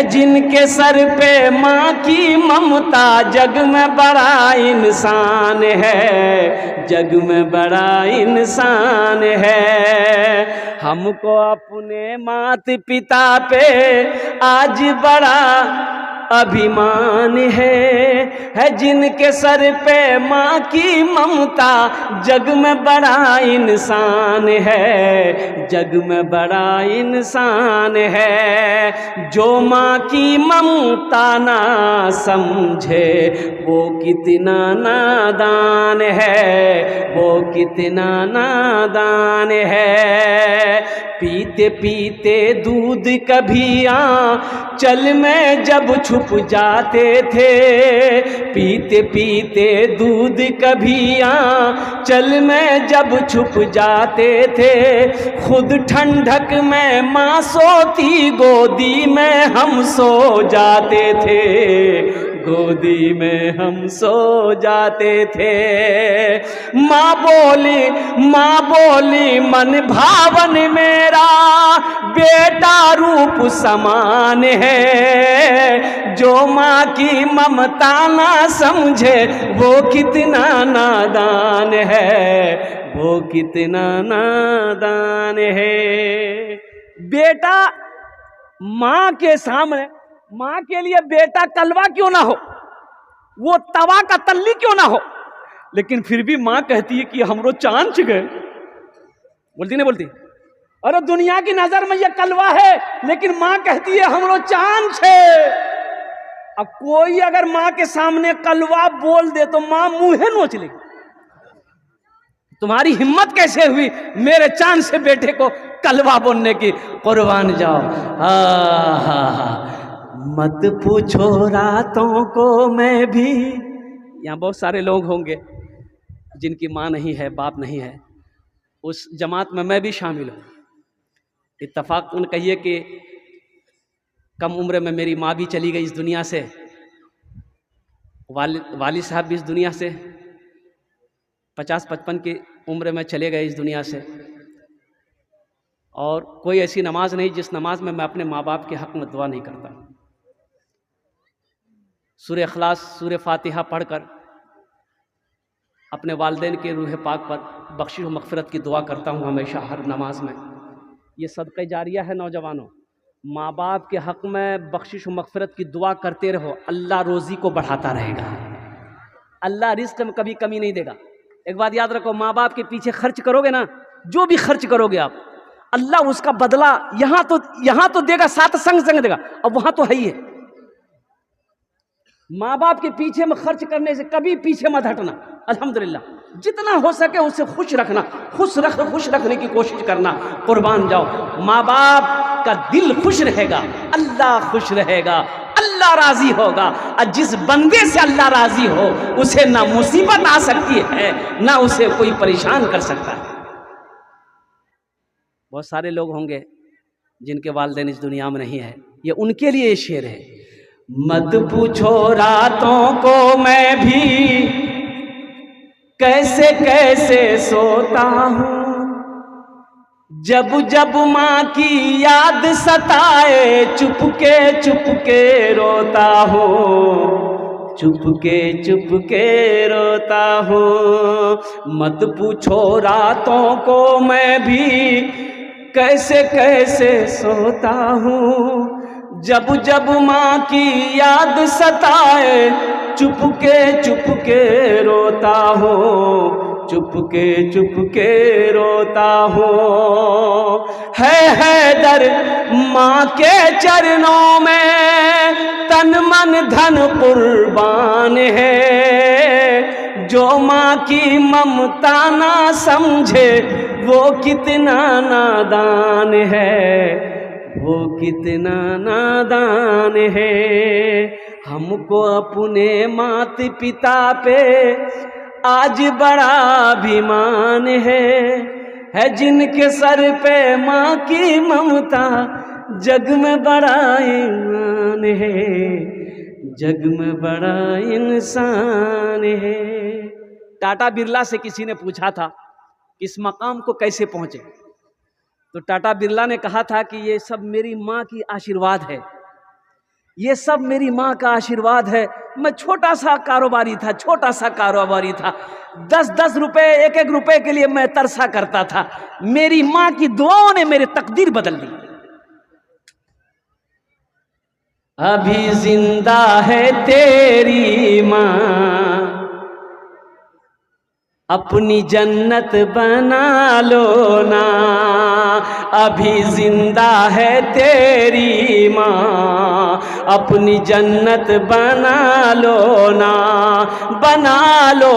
जिनके सर पे माँ की ममता, जग में बड़ा इंसान है, जग में बड़ा इंसान है। हमको अपने मात पिता पे आज बड़ा अभिमान है जिनके सर पे माँ की ममता, जग में बड़ा इंसान है, जग में बड़ा इंसान है। जो माँ की ममता ना समझे वो कितना नादान है, वो कितना नादान है। पीते पीते दूध कभी आंचल में जब छुप जाते थे, पीते पीते दूध कभी आंचल में जब छुप जाते थे, खुद ठंडक में माँ सोती गोदी में हम सो जाते थे, गोदी में हम सो जाते थे। माँ बोली मन भावन मेरा बेटा रूप समान है, जो माँ की ममता ना समझे वो कितना नादान है, वो कितना नादान है। बेटा माँ के सामने, माँ के लिए बेटा कलवा क्यों ना हो, वो तवा का तल्ली क्यों ना हो, लेकिन फिर भी माँ कहती है कि हमरो चांद गए। बोलती नहीं बोलती? अरे दुनिया की नजर में ये कलवा है, लेकिन माँ कहती है हमरो चांद छे। अब कोई अगर माँ के सामने कलवा बोल दे तो माँ मुंहे नोच लेगी। तुम्हारी हिम्मत कैसे हुई मेरे चांद से बेटे को कलवा बोलने की? कुर्बान जाओ। मत पूछो रातों को मैं भी, यहाँ बहुत सारे लोग होंगे जिनकी माँ नहीं है, बाप नहीं है, उस जमात में मैं भी शामिल हूँ। इत्तफाक़न कहिए कि कम उम्र में मेरी माँ भी चली गई इस दुनिया से, वालिद साहब भी इस दुनिया से 50-55 की उम्र में चले गए इस दुनिया से। और कोई ऐसी नमाज नहीं जिस नमाज में मैं अपने माँ बाप के हक़ में दुआ नहीं करता। सूरह इखलास, सूरह फातिहा पढ़कर अपने वालिदैन के रूह पाक पर बख्शिश व मग़फ़िरत की दुआ करता हूँ हमेशा हर नमाज में। ये सदक़े जारिया है। नौजवानों, माँ बाप के हक़ में बख्शिश व मग़फ़िरत की दुआ करते रहो, अल्लाह रोज़ी को बढ़ाता रहेगा, अल्लाह रिज़्क़ में कभी कमी नहीं देगा। एक बात याद रखो, माँ बाप के पीछे खर्च करोगे ना, जो भी खर्च करोगे आप, अल्लाह उसका बदला यहां तो देगा, साथ संग देगा, अब वहां तो है ही है। माँ बाप के पीछे में खर्च करने से कभी पीछे मत हटना। अल्हम्दुलिल्लाह, जितना हो सके उससे खुश रखना, खुश रखने की कोशिश करना। कुर्बान जाओ, माँ बाप का दिल खुश रहेगा, अल्लाह खुश रहेगा, अल्लाह राजी होगा। और जिस बंदे से अल्लाह राजी हो उसे ना मुसीबत आ सकती है, ना उसे कोई परेशान कर सकता है। बहुत सारे लोग होंगे जिनके वालिदैन इस दुनिया में नहीं है, ये उनके लिए ये शेर है। मत पूछो रातों को मैं भी कैसे कैसे सोता हूँ, जब जब माँ की याद सताए चुपके रोता हूँ, चुपके रोता हूँ। मत पूछो रातों को मैं भी कैसे कैसे सोता हूँ, जब जब माँ की याद सताए चुपके रोता हूँ, चुपके रोता हूँ। है दर माँ के चरणों में तन मन धन कुर्बान है, जो माँ की ममता ना समझे वो कितना नादान है, वो कितना नादान है। हमको अपने माता पिता पे आज बड़ा अभिमान है जिनके सर पे माँ की ममता, जग में बड़ा ईमान है, जग में बड़ा इंसान है। टाटा बिरला से किसी ने पूछा था इस मकाम को कैसे पहुंचे, तो टाटा बिरला ने कहा था कि ये सब मेरी माँ की आशीर्वाद है, ये सब मेरी माँ का आशीर्वाद है। मैं छोटा सा कारोबारी था, 10-10 रुपए 1-1 रुपए के लिए मैं तरसा करता था। मेरी माँ की दुआओं ने मेरी तकदीर बदल दी। अभी जिंदा है तेरी माँ, अपनी जन्नत बना लो ना। अभी जिंदा है तेरी माँ, अपनी जन्नत बना लो ना, बना लो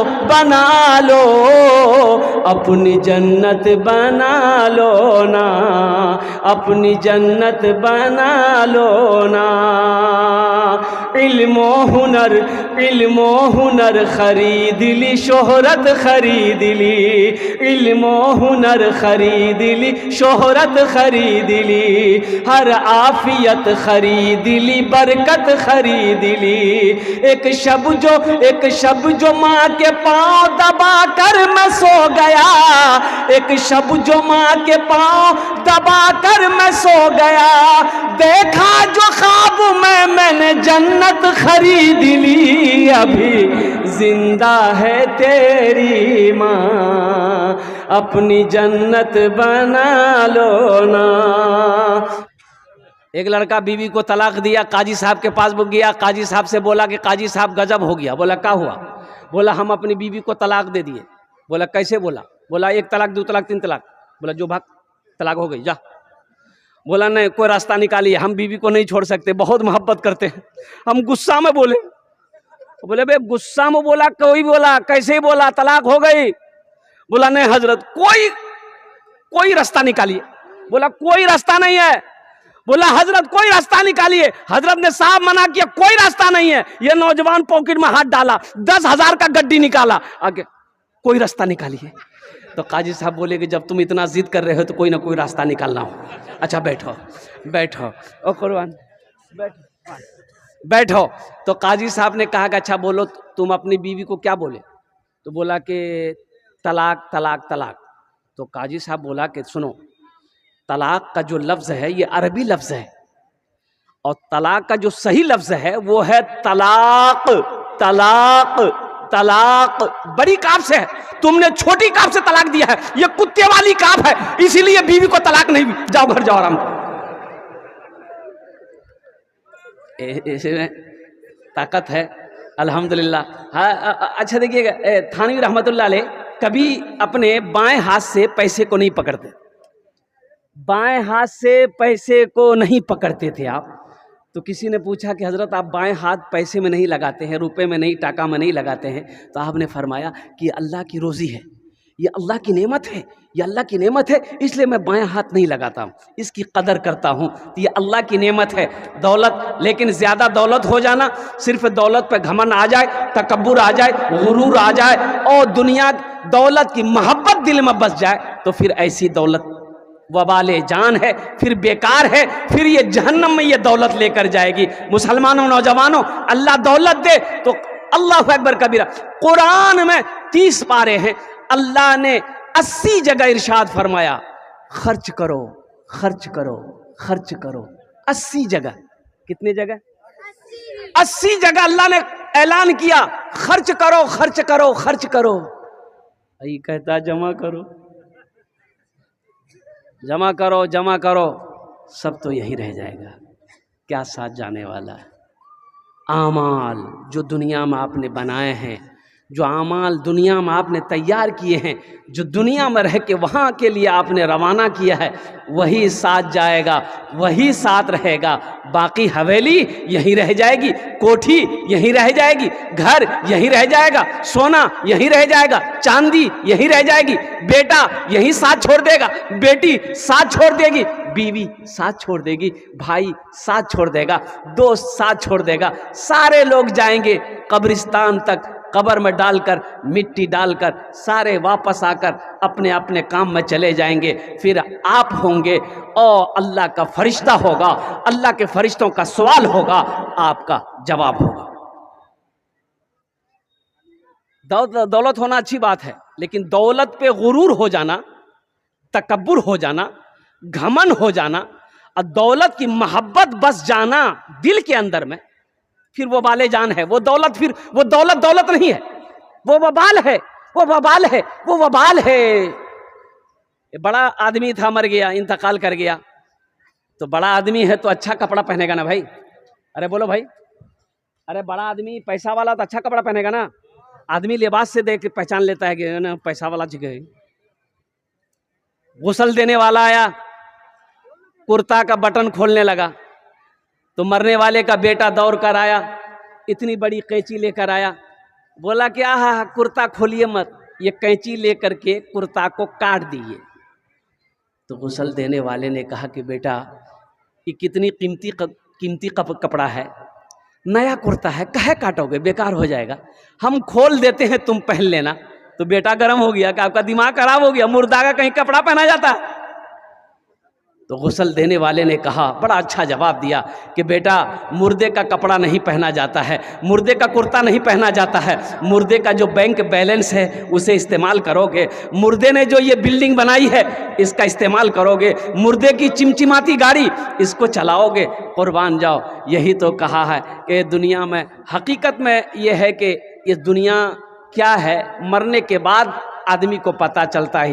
अपनी जन्नत बना लो ना, अपनी जन्नत बना लो ना। इल्मो हुनर खरीद ली, शोहरत खरीद ली, इल्मो हुनर खरीद ली, शोहरत खरीद ली, हर आफियत खरीद ली, बरकत खरीद ली। एक शब जो माँ के पाँव दबा कर मैं सो गया, एक शब जो माँ के पाँव दबा कर मैं सो गया, देखा जो ख्वाब में मैंने जन्नत खरीद ली। अभी जिंदा है तेरी माँ, अपनी जन्नत बना लो ना। एक लड़का बीवी को तलाक दिया, काजी साहब के पास गया, काजी साहब से बोला कि काजी साहब गजब हो गया। बोला क्या हुआ? बोला हम अपनी बीवी को तलाक दे दिए। बोला कैसे? बोला 1 तलाक 2 तलाक 3 तलाक। बोला जो भाग, तलाक हो गई जा। बोला नहीं, कोई रास्ता निकालिए, हम बीवी को नहीं छोड़ सकते, बहुत मोहब्बत करते हैं। हम गुस्सा में बोले बे गुस्सा में बोला, कोई बोला कैसे बोला तलाक हो गई? बोला नहीं हजरत, कोई रास्ता निकालिए। बोला कोई रास्ता नहीं है। बोला हजरत कोई रास्ता निकालिए। हजरत ने साहब मना किया, कोई रास्ता नहीं है। ये नौजवान पॉकेट में हाथ डाला, 10,000 का गड्डी निकाला, आगे कोई रास्ता निकालिए। तो काजी साहब बोले कि जब तुम इतना जिद कर रहे हो तो कोई ना कोई रास्ता निकालना हो। अच्छा बैठो ओ कुर्बान बैठो। तो काजी साहब ने कहा कि अच्छा बोलो तुम अपनी बीवी को क्या बोले? तो बोला कि तलाक तलाक तलाक। तो काजी साहब बोला कि सुनो, तलाक का जो लफ्ज़ है ये अरबी लफ्ज़ है, और तलाक का जो सही लफ्ज़ है वो है तलाक। तलाक तलाक बड़ी काफ से है, तुमने छोटी काफ से तलाक दिया है, ये कुत्ते वाली काफ है, इसीलिए बीवी को तलाक नहीं। जाओ घर जाओ आराम। इसमें ताकत है अल्हम्दुलिल्लाह। हाँ अच्छा देखिएगा, थानवी रहमतुल्लाह अलैह कभी अपने बाएं हाथ से पैसे को नहीं पकड़ते, बाएं हाथ से पैसे को नहीं पकड़ते थे आप। तो किसी ने पूछा कि हजरत आप बाएं हाथ पैसे में नहीं लगाते हैं, रुपए में नहीं, टाका में नहीं लगाते हैं। तो आपने फरमाया कि अल्लाह की रोज़ी है, ये अल्लाह की नेमत है, ये अल्लाह की नेमत है, इसलिए मैं बाएं हाथ नहीं लगाता हूँ, इसकी कदर करता हूँ। तो ये अल्लाह की नेमत है दौलत। लेकिन ज़्यादा दौलत हो जाना, सिर्फ दौलत पे घमंड आ जाए, तकब्बुर आ जाए, गुरूर आ जाए और दुनिया दौलत की मोहब्बत दिल में बस जाए, तो फिर ऐसी दौलत वबाले जान है, फिर बेकार है, फिर ये जहन्नम में ये दौलत लेकर जाएगी। मुसलमानों, नौजवानों, अल्लाह दौलत दे तो अल्लाह अकबर कबीरा। कुरान में 30 पारे हैं, अल्लाह ने 80 जगह इरशाद फरमाया खर्च करो, खर्च करो, खर्च करो। 80 जगह, कितने जगह? 80 जगह अल्लाह ने ऐलान किया खर्च करो, खर्च करो, खर्च करो। यही कहता जमा करो, जमा करो, जमा करो, सब तो यही रह जाएगा। क्या साथ जाने वाला है? आमाल जो दुनिया में आपने बनाए हैं, जो आमाल दुनिया में आपने तैयार किए हैं, जो दुनिया में रह के वहाँ के लिए आपने रवाना किया है, वही साथ जाएगा, वही साथ रहेगा। बाकी हवेली यहीं रह जाएगी, कोठी यहीं रह जाएगी, घर यहीं रह जाएगा, सोना यहीं रह जाएगा, चांदी यहीं रह जाएगी, बेटा यहीं साथ छोड़ देगा, बेटी साथ छोड़ देगी, बीवी साथ छोड़ देगी, भाई साथ छोड़ देगा, दोस्त साथ छोड़ देगा। सारे लोग जाएंगे कब्रिस्तान तक, कब्र में डालकर, मिट्टी डालकर, सारे वापस आकर अपने अपने काम में चले जाएंगे। फिर आप होंगे और अल्लाह का फरिश्ता होगा, अल्लाह के फरिश्तों का सवाल होगा, आपका जवाब होगा। दौलत होना अच्छी बात है, लेकिन दौलत पे गुरूर हो जाना, तकब्बुर हो जाना, घमंड हो जाना और दौलत की मोहब्बत बस जाना दिल के अंदर में, फिर वो बाले जान है। वो दौलत, फिर वो दौलत दौलत नहीं है, वो वबाल है, वो वबाल है, वो वबाल है। बड़ा आदमी था, मर गया, इंतकाल कर गया। तो बड़ा आदमी है तो अच्छा कपड़ा पहनेगा ना भाई। अरे बोलो भाई, अरे बड़ा आदमी पैसा वाला तो अच्छा कपड़ा पहनेगा ना। आदमी लिबास से देख के पहचान लेता है कि ना पैसा वाला जगह। गुस्ल देने वाला आया, कुर्ता का बटन खोलने लगा, तो मरने वाले का बेटा दौड़ कर आया, इतनी बड़ी कैंची लेकर आया, बोला कि आहा कुर्ता खोलिए मत, ये कैंची लेकर के कुर्ता को काट दिए। तो गुस्ल देने वाले ने कहा कि बेटा ये कितनी कीमती कपड़ा है, नया कुर्ता है, काहे काटोगे, बेकार हो जाएगा, हम खोल देते हैं, तुम पहन लेना। तो बेटा गर्म हो गया कि आपका दिमाग खराब हो गया, मुर्दा का कहीं कपड़ा पहना जाता। तो गुस्ल देने वाले ने कहा, बड़ा अच्छा जवाब दिया कि बेटा मुर्दे का कपड़ा नहीं पहना जाता है, मुर्दे का कुर्ता नहीं पहना जाता है, मुर्दे का जो बैंक बैलेंस है उसे इस्तेमाल करोगे, मुर्दे ने जो ये बिल्डिंग बनाई है इसका इस्तेमाल करोगे, मुर्दे की चिमचिमाती गाड़ी इसको चलाओगे, कुर्बान जाओ। यही तो कहा है कि दुनिया में हकीकत में ये है कि ये दुनिया क्या है, मरने के बाद आदमी को पता चलता है,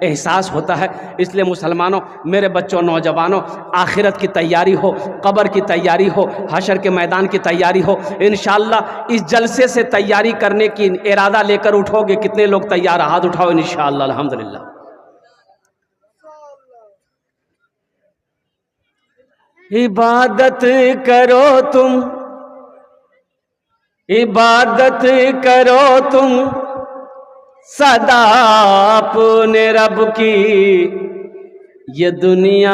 एहसास होता है। इसलिए मुसलमानों, मेरे बच्चों, नौजवानों, आखिरत की तैयारी हो, कब्र की तैयारी हो, हशर के मैदान की तैयारी हो। इंशाअल्लाह इस जलसे से तैयारी करने की इरादा लेकर उठोगे। कितने लोग तैयार, हाथ उठाओ इंशाअल्लाह। अल्हम्दुलिल्लाह। इबादत करो तुम, इबादत करो तुम सदा अपने रब की, ये दुनिया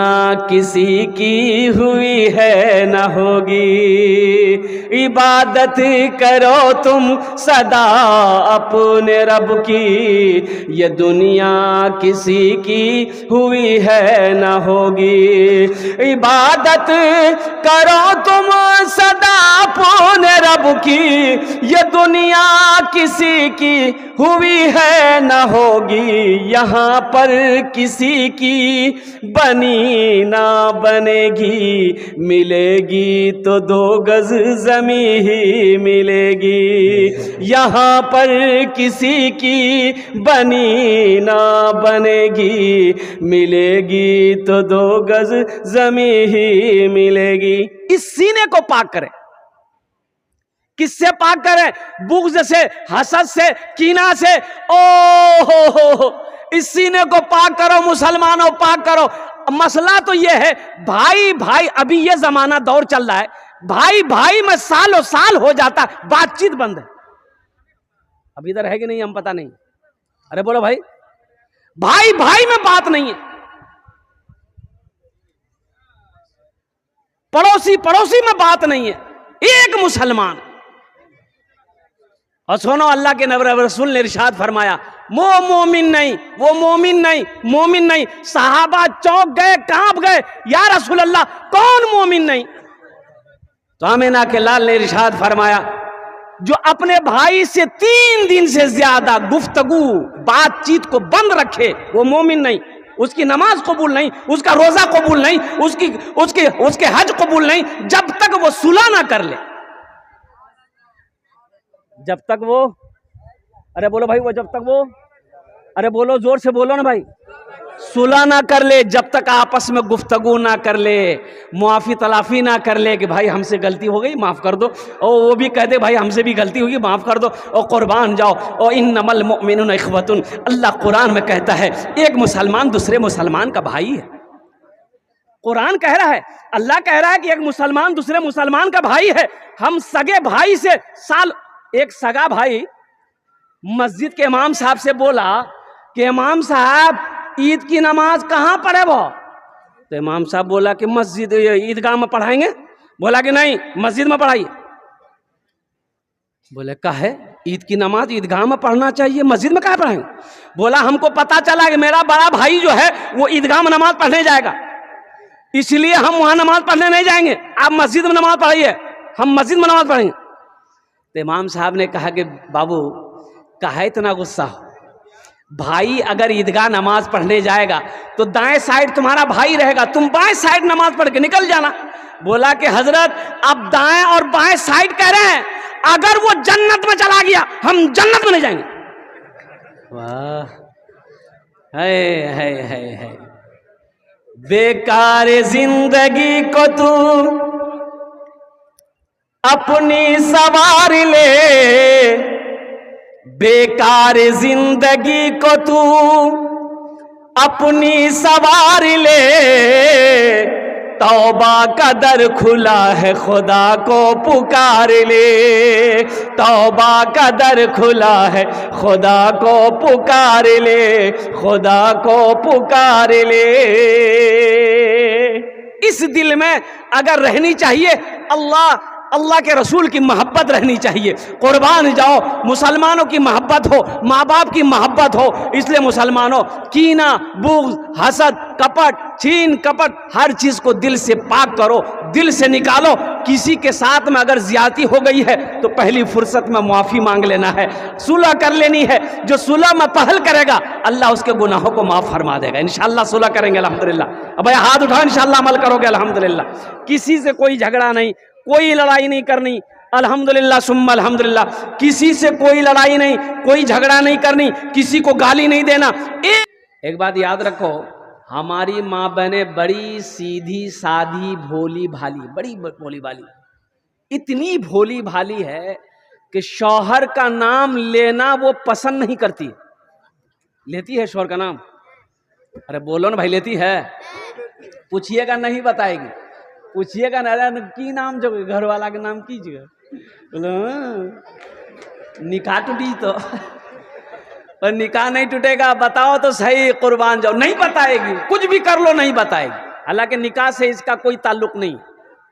किसी की हुई है न होगी। इबादत करो तुम सदा अपने रब की, ये दुनिया किसी की हुई है न होगी। इबादत करो तुम सदा अपने रब की, ये दुनिया किसी की हुई है न होगी। यहाँ पर किसी की बनी ना बनेगी, मिलेगी तो 2 गज ज़मीं ही मिलेगी। यहाँ पर किसी की बनी ना बनेगी, मिलेगी तो 2 गज ज़मीं ही मिलेगी। इस सीने को पाक करें। किससे पाक करें? बुग़्ज़ से, हसद से, कीना से। ओ हो, इस सीने को पाक करो मुसलमानों, पाक करो। मसला तो यह है भाई भाई, अभी ये जमाना दौर चल रहा है, भाई भाई में सालों साल हो जाता है, बातचीत बंद है। अब इधर है कि नहीं हम पता नहीं, अरे बोलो भाई, भाई भाई में बात नहीं है, पड़ोसी पड़ोसी में बात नहीं है, एक मुसलमान। और सुनो, अल्लाह के नबी रसूल ने इरशाद फरमाया, वो मोमिन नहीं, वो मोमिन नहीं, मोमिन नहीं। सहाबा चौंक गए, कांप गए, या रसूल अल्लाह कौन मोमिन नहीं? तो आमिना के लाल ने इरशाद फरमाया, जो अपने भाई से 3 दिन से ज्यादा गुफ्तगू बातचीत को बंद रखे, वो मोमिन नहीं। उसकी नमाज कबूल नहीं, उसका रोजा कबूल नहीं, उसके हज कबूल नहीं, जब तक वो सुलह ना कर ले, जब तक वो, अरे बोलो भाई, वो जब तक वो, अरे बोलो, जोर से बोलो ना भाई, सुलह ना कर ले, जब तक आपस में गुफ्तगू ना कर ले, मुआफी तलाफी ना कर ले कि भाई हमसे गलती हो गई माफ कर दो, और वो भी कह दे भाई हमसे भी गलती होगी माफ कर दो, और कुर्बान जाओ। और इन्नमल मुमिनुना इख्वतुन, अल्लाह कुरान में कहता है एक मुसलमान दूसरे मुसलमान का भाई है। कुरान कह रहा है, अल्लाह कह रहा है कि एक मुसलमान दूसरे मुसलमान का भाई है। हम सगे भाई से एक सगा भाई मस्जिद के इमाम साहब से बोला कि इमाम साहब ईद की नमाज कहाँ पढ़े वो? तो इमाम साहब बोला कि मस्जिद ईदगाह में पढ़ाएंगे। बोला कि नहीं, मस्जिद में पढ़ाइए। बोले काहे? ईद की नमाज ईदगाह में पढ़ना चाहिए, मस्जिद में काहे पढ़ाएंगे? बोला हमको पता चला कि मेरा बड़ा भाई जो है वो ईदगाह में नमाज पढ़ने जाएगा, इसलिए हम वहां नमाज पढ़ने नहीं जाएंगे, आप मस्जिद में नमाज पढ़ाइए, हम मस्जिद में नमाज पढ़ेंगे। तो इमाम साहब ने कहा कि बाबू काहे इतना गुस्सा हो, भाई अगर ईदगाह नमाज पढ़ने जाएगा तो दाएं साइड तुम्हारा भाई रहेगा, तुम बाएं साइड नमाज पढ़ के निकल जाना। बोला कि हजरत अब दाएं और बाएं साइड कह रहे हैं, अगर वो जन्नत में चला गया हम जन्नत में नहीं जाएंगे। वाह, है बेकार जिंदगी को तू अपनी सवार ले, बेकार जिंदगी को तू अपनी सवार ले, तौबा का दर खुला है खुदा को पुकार ले, तौबा का दर खुला है खुदा को पुकार ले, खुदा को पुकार ले। इस दिल में अगर रहनी चाहिए अल्लाह के रसूल की मोहब्बत रहनी चाहिए। कुर्बान जाओ, मुसलमानों की मोहब्बत हो, माँ बाप की मोहब्बत हो। इसलिए मुसलमानों कीना, बुग़्ज़, हसद, कपट, छीन कपट, हर चीज को दिल से पाक करो, दिल से निकालो। किसी के साथ में अगर ज्यादती हो गई है तो पहली फुर्सत में माफी मांग लेना है, सुलह कर लेनी है। जो सुलह में पहल करेगा अल्लाह उसके गुनाहों को माफ फरमा देगा। इंशाअल्लाह सुलह करेंगे अल्हम्दुलिल्लाह। अब भाई हाथ उठाओ, इंशाअल्लाह अमल करोगे अल्हम्दुलिल्लाह। किसी से कोई झगड़ा नहीं, कोई लड़ाई नहीं करनी, अल्हम्दुलिल्लाह सुम्मा अल्हम्दुलिल्लाह। किसी से कोई लड़ाई नहीं, कोई झगड़ा नहीं करनी, किसी को गाली नहीं देना। एक बात याद रखो, हमारी माँ बहनें बड़ी सीधी साधी भोली भाली, बड़ी भोली भाली, इतनी भोली भाली है कि शौहर का नाम लेना वो पसंद नहीं करती। लेती है शौहर का नाम? अरे बोलो ना भाई, लेती है? पूछिएगा, नहीं बताएगी। पूछिएगा ना की नाम जो घर वाला के नाम कीजिएगा, निकाह टूटी तो पर निकाह नहीं टूटेगा, बताओ तो सही, कुर्बान जाओ। नहीं बताएगी, कुछ भी कर लो नहीं बताएगी। हालांकि निकाह से इसका कोई ताल्लुक नहीं,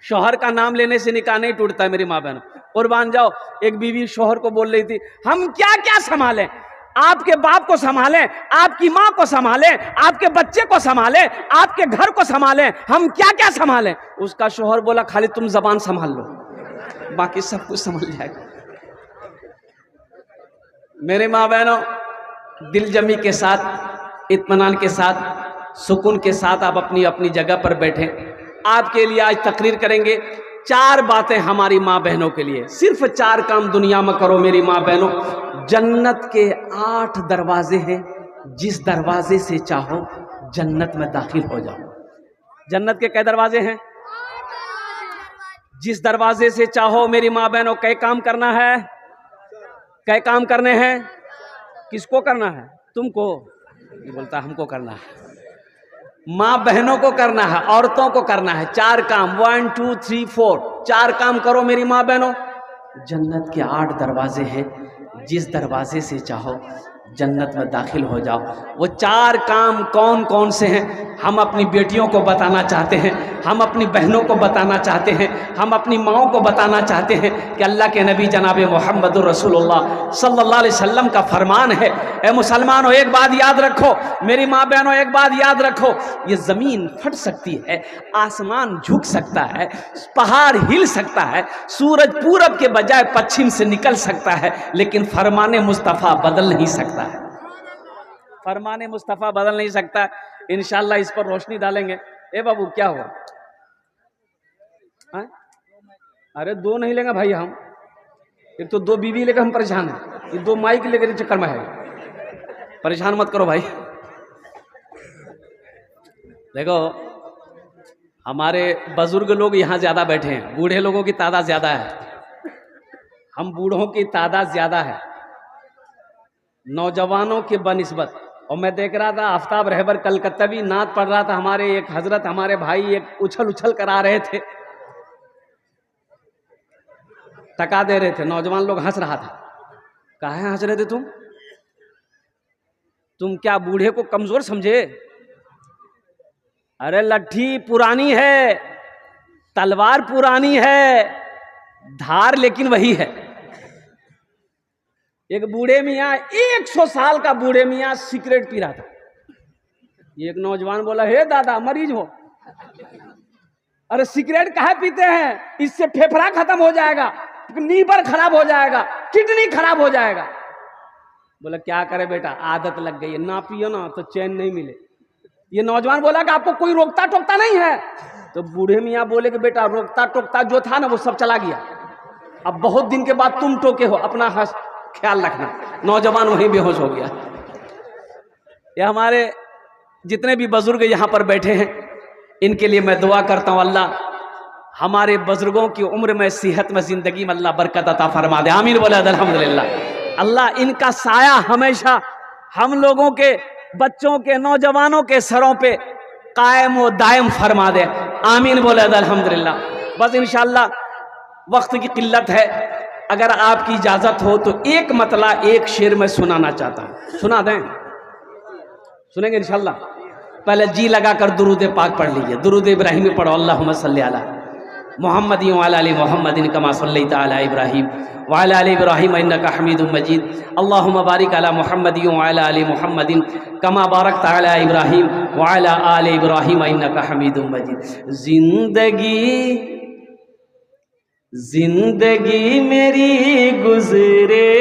शौहर का नाम लेने से निकाह नहीं टूटता है मेरी माँ बहन। कुर्बान जाओ, एक बीवी शौहर को बोल रही थी, हम क्या क्या संभालें, आपके बाप को संभालें, आपकी माँ को संभालें, आपके बच्चे को संभालें, आपके घर को संभालें, हम क्या क्या संभालें। उसका शौहर बोला, खाली तुम जबान संभाल लो, बाकी सब कुछ संभल जाएगा। मेरे माँ बहनों, दिल जमी के साथ, इत्मीनान के साथ, सुकून के साथ आप अपनी अपनी जगह पर बैठें। आपके लिए आज तकरीर करेंगे 4 बातें हमारी माँ बहनों के लिए। सिर्फ 4 काम दुनिया में करो मेरी माँ बहनों। जन्नत के 8 दरवाजे हैं, जिस दरवाजे से चाहो जन्नत में दाखिल हो जाओ। जन्नत के कई दरवाजे हैं? जिस दरवाजे से चाहो मेरी माँ बहनों। कई काम करना है, कई काम करने हैं। किसको करना है? तुमको। ये बोलता हमको करना है, माँ बहनों को करना है, औरतों को करना है। 4 काम, 1 2 3 4, 4 काम करो मेरी माँ बहनों। जन्नत के 8 दरवाजे हैं, जिस दरवाजे से चाहो जन्नत में दाखिल हो जाओ। वो 4 काम कौन कौन से हैं हम अपनी बेटियों को बताना चाहते हैं, हम अपनी बहनों को बताना चाहते हैं, हम अपनी माँओं को बताना चाहते हैं कि अल्लाह के नबी जनाब मोहम्मदुर रसूलुल्लाह सल्लल्लाहु अलैहि वसल्लम का फरमान है। ए मुसलमानों, एक बात याद रखो, मेरी माँ बहनों एक बात याद रखो, ये ज़मीन फट सकती है, आसमान झुक सकता है, पहाड़ हिल सकता है, सूरज पूरब के बजाय पश्चिम से निकल सकता है, लेकिन फरमाने मुस्तफ़ा बदल नहीं सकता है। फरमाने मुस्तफ़ा बदल नहीं सकता। इंशाअल्लाह इस पर रोशनी डालेंगे। ए बाबू क्या हुआ? हाँ? अरे 2 नहीं लेंगे भाई हम, एक तो 2 बीवी लेकर हम परेशान हैं, ये 2 माइक लेकर चक्कर में है। परेशान मत करो भाई। देखो हमारे बुजुर्ग लोग यहाँ ज्यादा बैठे हैं, बूढ़े लोगों की तादाद ज्यादा है, हम बूढ़ों की तादाद ज्यादा है नौजवानों के बनिस्बत। और मैं देख रहा था आफ्ताब रहबर कलकत्तावी नात पढ़ रहा था, हमारे एक हजरत हमारे भाई एक उछल उछल करा रहे थे, टका दे रहे थे, नौजवान लोग हंस रहा था। काहे हंस रहे थे तुम क्या बूढ़े को कमजोर समझे? अरे लट्ठी पुरानी है, तलवार पुरानी है, धार लेकिन वही है। एक बूढ़े मियाँ, 100 साल का बूढ़े मियाँ सिगरेट पी रहा था। एक नौजवान बोला, हे दादा मरीज हो? अरे सिगरेट काहे पीते हैं? इससे फेफड़ा खत्म हो जाएगा, लीवर खराब हो जाएगा, किडनी खराब हो जाएगा। बोला क्या करे बेटा, आदत लग गई है, ना पियो ना तो चैन नहीं मिले। ये नौजवान बोला कि आपको कोई रोकता टोकता नहीं है? तो बूढ़े मियाँ बोले कि बेटा रोकता टोकता जो था ना वो सब चला गया, अब बहुत दिन के बाद तुम टोके हो, अपना ख्याल रखना। नौजवान वहीं बेहोश हो गया। ये हमारे जितने भी बुजुर्ग यहाँ पर बैठे हैं, इनके लिए मैं दुआ करता हूँ, अल्लाह हमारे बुजुर्गों की उम्र में, सेहत में, जिंदगी में अल्लाह बरकत अता फरमा दे। आमीन बोले अल्हम्दुलिल्लाह। अल्लाह इनका साया हमेशा हम लोगों के, बच्चों के, नौजवानों के सरों पे कायम व दायम फरमा दे। आमीन बोले अल्हम्दुलिल्लाह। बस इंशाअल्लाह वक्त की किल्लत है, अगर आपकी इजाजत हो तो एक मतला एक शेर में सुनाना चाहता हूं, सुना दें? सुनेंगे इंशाअल्लाह? पहले जी लगाकर दुरूद पाक पढ़ लीजिए, दुरूद इब्राहिमी पढ़ो। अल्लाहुम्मा सल्ली अला मुहम्मदिन व अला आलि मुहम्मदिन कमा सल्लैता अला इब्राहिम व अला आलि इब्राहिम इन्नका हमीदुम मजीद। अल्लाहुम्मा बारिक अला मुहम्मदिन व अला आलि मुहम्मदिन कमा बारकता अला इब्राहिम व अला आलि इब्राहिम इन्नका हमीदुम मजीद। जिंदगी मेरी गुजरे,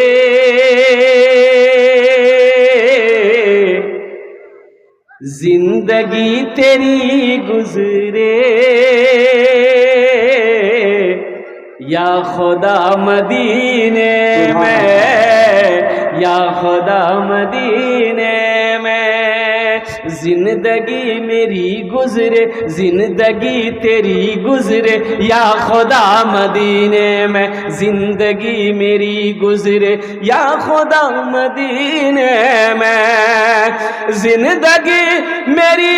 जिंदगी तेरी गुजरे, या खुदा मदीने में, या खुदा मदीने में। जिंदगी मेरी गुजरे, जिंदगी तेरी गुजरे, या खुदा मदीने में। जिंदगी मेरी गुजरे, या खुदा मदीने में। जिंदगी मेरी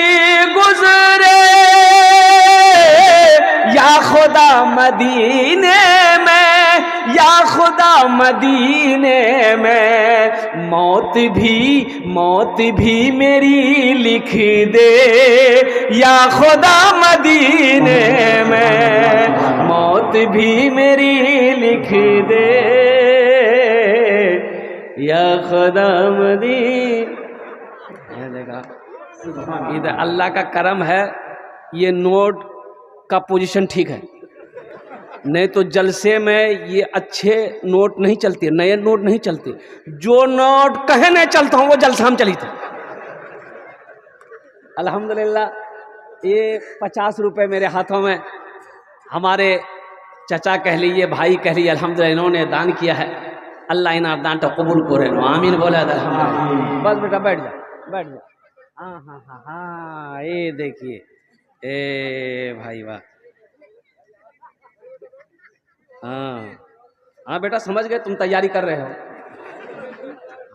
गुजरे, या खुदा मदीने में, या खुदा मदीने में। मौत भी मेरी लिख दे, या खुदा मदीने में। मौत भी मेरी लिख दे, या खुदा मदीने। इधर अल्लाह का करम है, ये नोट का पोजीशन ठीक है, नहीं तो जलसे में ये अच्छे नोट नहीं चलते, नए नोट नहीं चलते। जो नोट कहे नहीं चलता हूँ वो जलसा में चली थी। अल्हम्दुलिल्लाह ये 50 रुपए मेरे हाथों में, हमारे चचा कह लीजिए, भाई कह लीजिए, अल्हम्दुलिल्लाह इन्होंने दान किया है। अल्लाह इन्हें दान तो कबूल करे। आमीन बोला अल्हम्दुलिल्लाह। बस बेटा बैठ जा, बैठ जा। हाँ हाँ हाँ हाँ, ये देखिए, ए भाई वाह। हाँ बेटा समझ गए, तुम तैयारी कर रहे हो,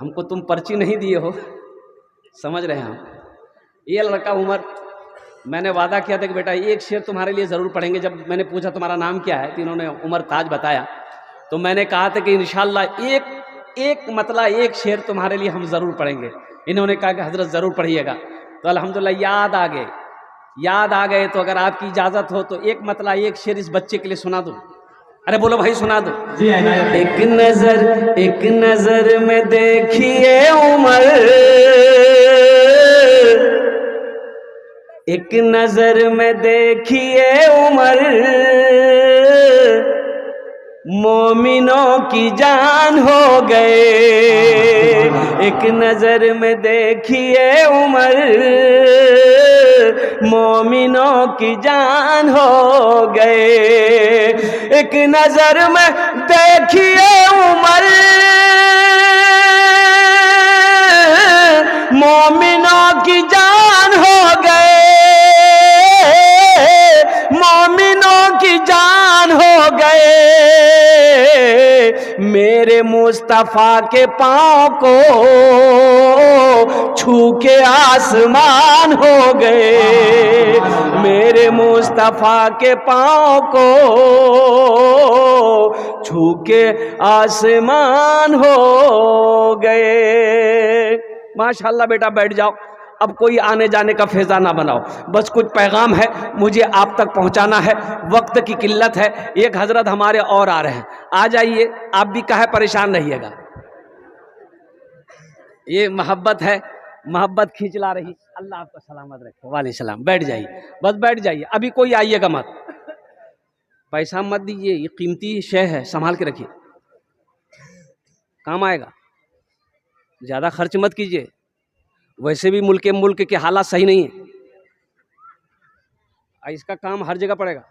हमको तुम पर्ची नहीं दिए हो। समझ रहे हैं हम? ये लड़का उमर, मैंने वादा किया था कि बेटा एक शेर तुम्हारे लिए ज़रूर पढ़ेंगे। जब मैंने पूछा तुम्हारा नाम क्या है तो इन्होंने उमर ताज बताया, तो मैंने कहा था कि इंशाल्लाह एक मतलब एक शेर तुम्हारे लिए हम ज़रूर पढ़ेंगे। इन्होंने कहा कि हज़रत ज़रूर पढ़िएगा। तो अल्हम्दुलिल्लाह याद आ गए। तो अगर आपकी इजाज़त हो तो एक मतलब एक शेर इस बच्चे के लिए सुना दो। अरे बोलो भाई, सुना दो। एक नजर में देखिए उमर, एक नजर में देखिए उमर, मोमिनों की जान हो गए। एक नजर में देखिए उमर, मोमिनों की जान हो गए। एक नजर में देखिए उमर, मोमिनों की जान हो गए, मोमिनों की जान हो गए। मेरे मुस्तफा के पाँव को छू के आसमान हो गए। मेरे मुस्तफा के पाँव को छू के आसमान हो गए। माशाल्लाह बेटा बैठ जाओ, अब कोई आने जाने का फेजा ना बनाओ, बस कुछ पैगाम है मुझे आप तक पहुंचाना है। वक्त की किल्लत है, एक हजरत हमारे और आ रहे हैं, आ जाइए। आप भी काहे परेशान रहिएगा, ये मोहब्बत है, मोहब्बत खींच ला रही। अल्लाह आपको सलामत रखे। वाले सलाम। बैठ जाइए, बस बैठ जाइए, अभी कोई आइएगा मत, पैसा मत दीजिए, ये कीमती शय है, संभाल के रखिए, काम आएगा। ज़्यादा खर्च मत कीजिए, वैसे भी मुल्क के हालात सही नहीं है, इसका काम हर जगह पड़ेगा।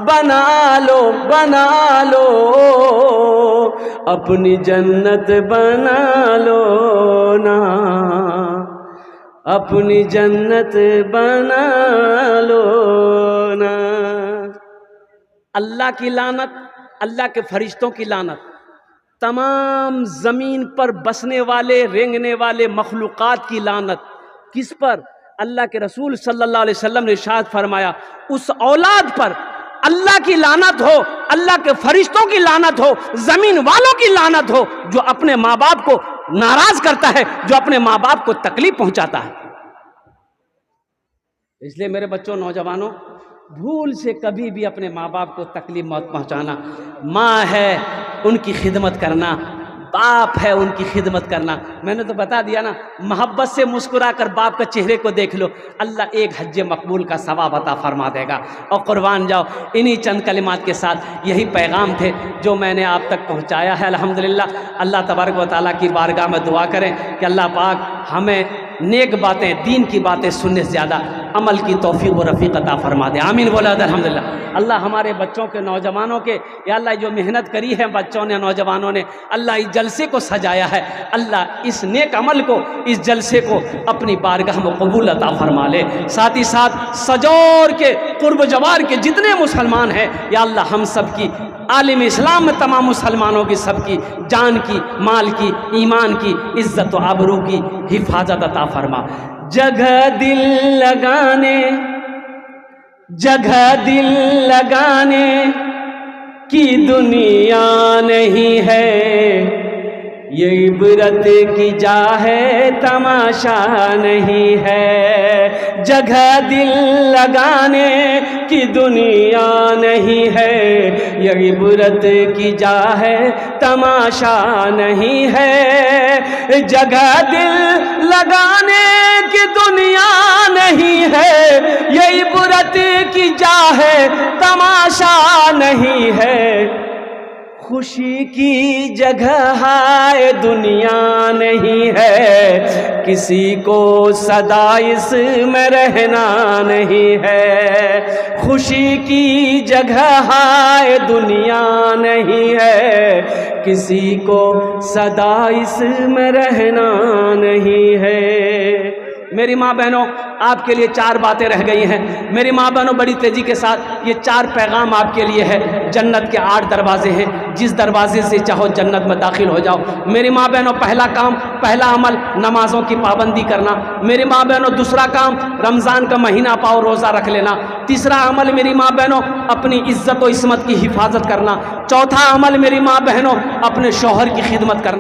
बना लो अपनी जन्नत, बना लो ना अपनी जन्नत, बना लो ना। अल्लाह की लानत, अल्लाह के फरिश्तों की लानत, तमाम ज़मीन पर बसने वाले रेंगने वाले मखलूक़ात की लानत किस पर? अल्लाह के रसूल सल्लल्लाहु अलैहि वसल्लम ने इरशाद फरमाया, उस औलाद पर अल्लाह की लानत हो, अल्लाह के फरिश्तों की लानत हो, ज़मीन वालों की लानत हो, जो अपने माँ बाप को नाराज करता है, जो अपने माँ बाप को तकलीफ पहुंचाता है। इसलिए मेरे बच्चों, नौजवानों, भूल से कभी भी अपने माँ बाप को तकलीफ मत पहुंचाना। माँ है उनकी खिदमत करना, बाप है उनकी खिदमत करना। मैंने तो बता दिया ना, मोहब्बत से मुस्कुरा कर बाप का चेहरे को देख लो, अल्लाह एक हज मकबूल का सवाब अता फरमा देगा। और कुर्बान जाओ, इन्हीं चंद कलिमात के साथ यही पैगाम थे जो मैंने आप तक पहुँचाया है। अल्हम्दुलिल्लाह, अल्लाह तबारक व तआला की बारगाह में दुआ करें कि अल्लाह पाक हमें नेक बातें, दीन की बातें सुनने से ज़्यादा अमल की तौफीक व रफ़ीक अता फरमा दे। आमीन बोला अल्हम्दुलिल्लाह। अल्लाह हमारे बच्चों के, नौजवानों के, या अल्लाह जो मेहनत करी है बच्चों ने, नौजवानों ने, अल्लाह इस जलसे को सजाया है, अल्लाह इस नेक अमल को, इस जलसे को अपनी बारगाह में कबूल अता फरमा ले। साथ ही साथ सजौर के, कुर्ब जवार के जितने मुसलमान हैं, या अल्लाह हम सब की, आलिम इस्लाम में तमाम मुसलमानों की, सबकी जान की, माल की, ईमान की, इज्जत व आबरू की हिफाजत अता फरमा। जगह दिल लगाने की दुनिया नहीं है, ये इबरत की जा है, तमाशा नहीं है। जगह दिल लगाने की दुनिया नहीं है, ये इबरत की जा है, तमाशा नहीं है। जगह दिल लगाने की दुनिया नहीं है, ये इबरत की जा है, तमाशा नहीं है। खुशी की जगह है दुनिया नहीं है, किसी को सदा इसमें रहना नहीं है। खुशी की जगह है दुनिया नहीं है, किसी को सदा इसमें रहना नहीं है। मेरी माँ बहनों, आपके लिए 4 बातें रह गई हैं। मेरी माँ बहनों, बड़ी तेज़ी के साथ ये 4 पैगाम आपके लिए है। जन्नत के 8 दरवाजे हैं, जिस दरवाजे से चाहो जन्नत में दाखिल हो जाओ। मेरी माँ बहनों, पहला काम, पहला अमल नमाज़ों की पाबंदी करना। मेरी माँ बहनों, दूसरा काम रमज़ान का महीना पाओ रोज़ा रख लेना। तीसरा अमल मेरी माँ बहनों, अपनी इज़्ज़त और इस्मत की हिफाजत करना। चौथा अमल मेरी माँ बहनों, अपने शौहर की खिदमत करना।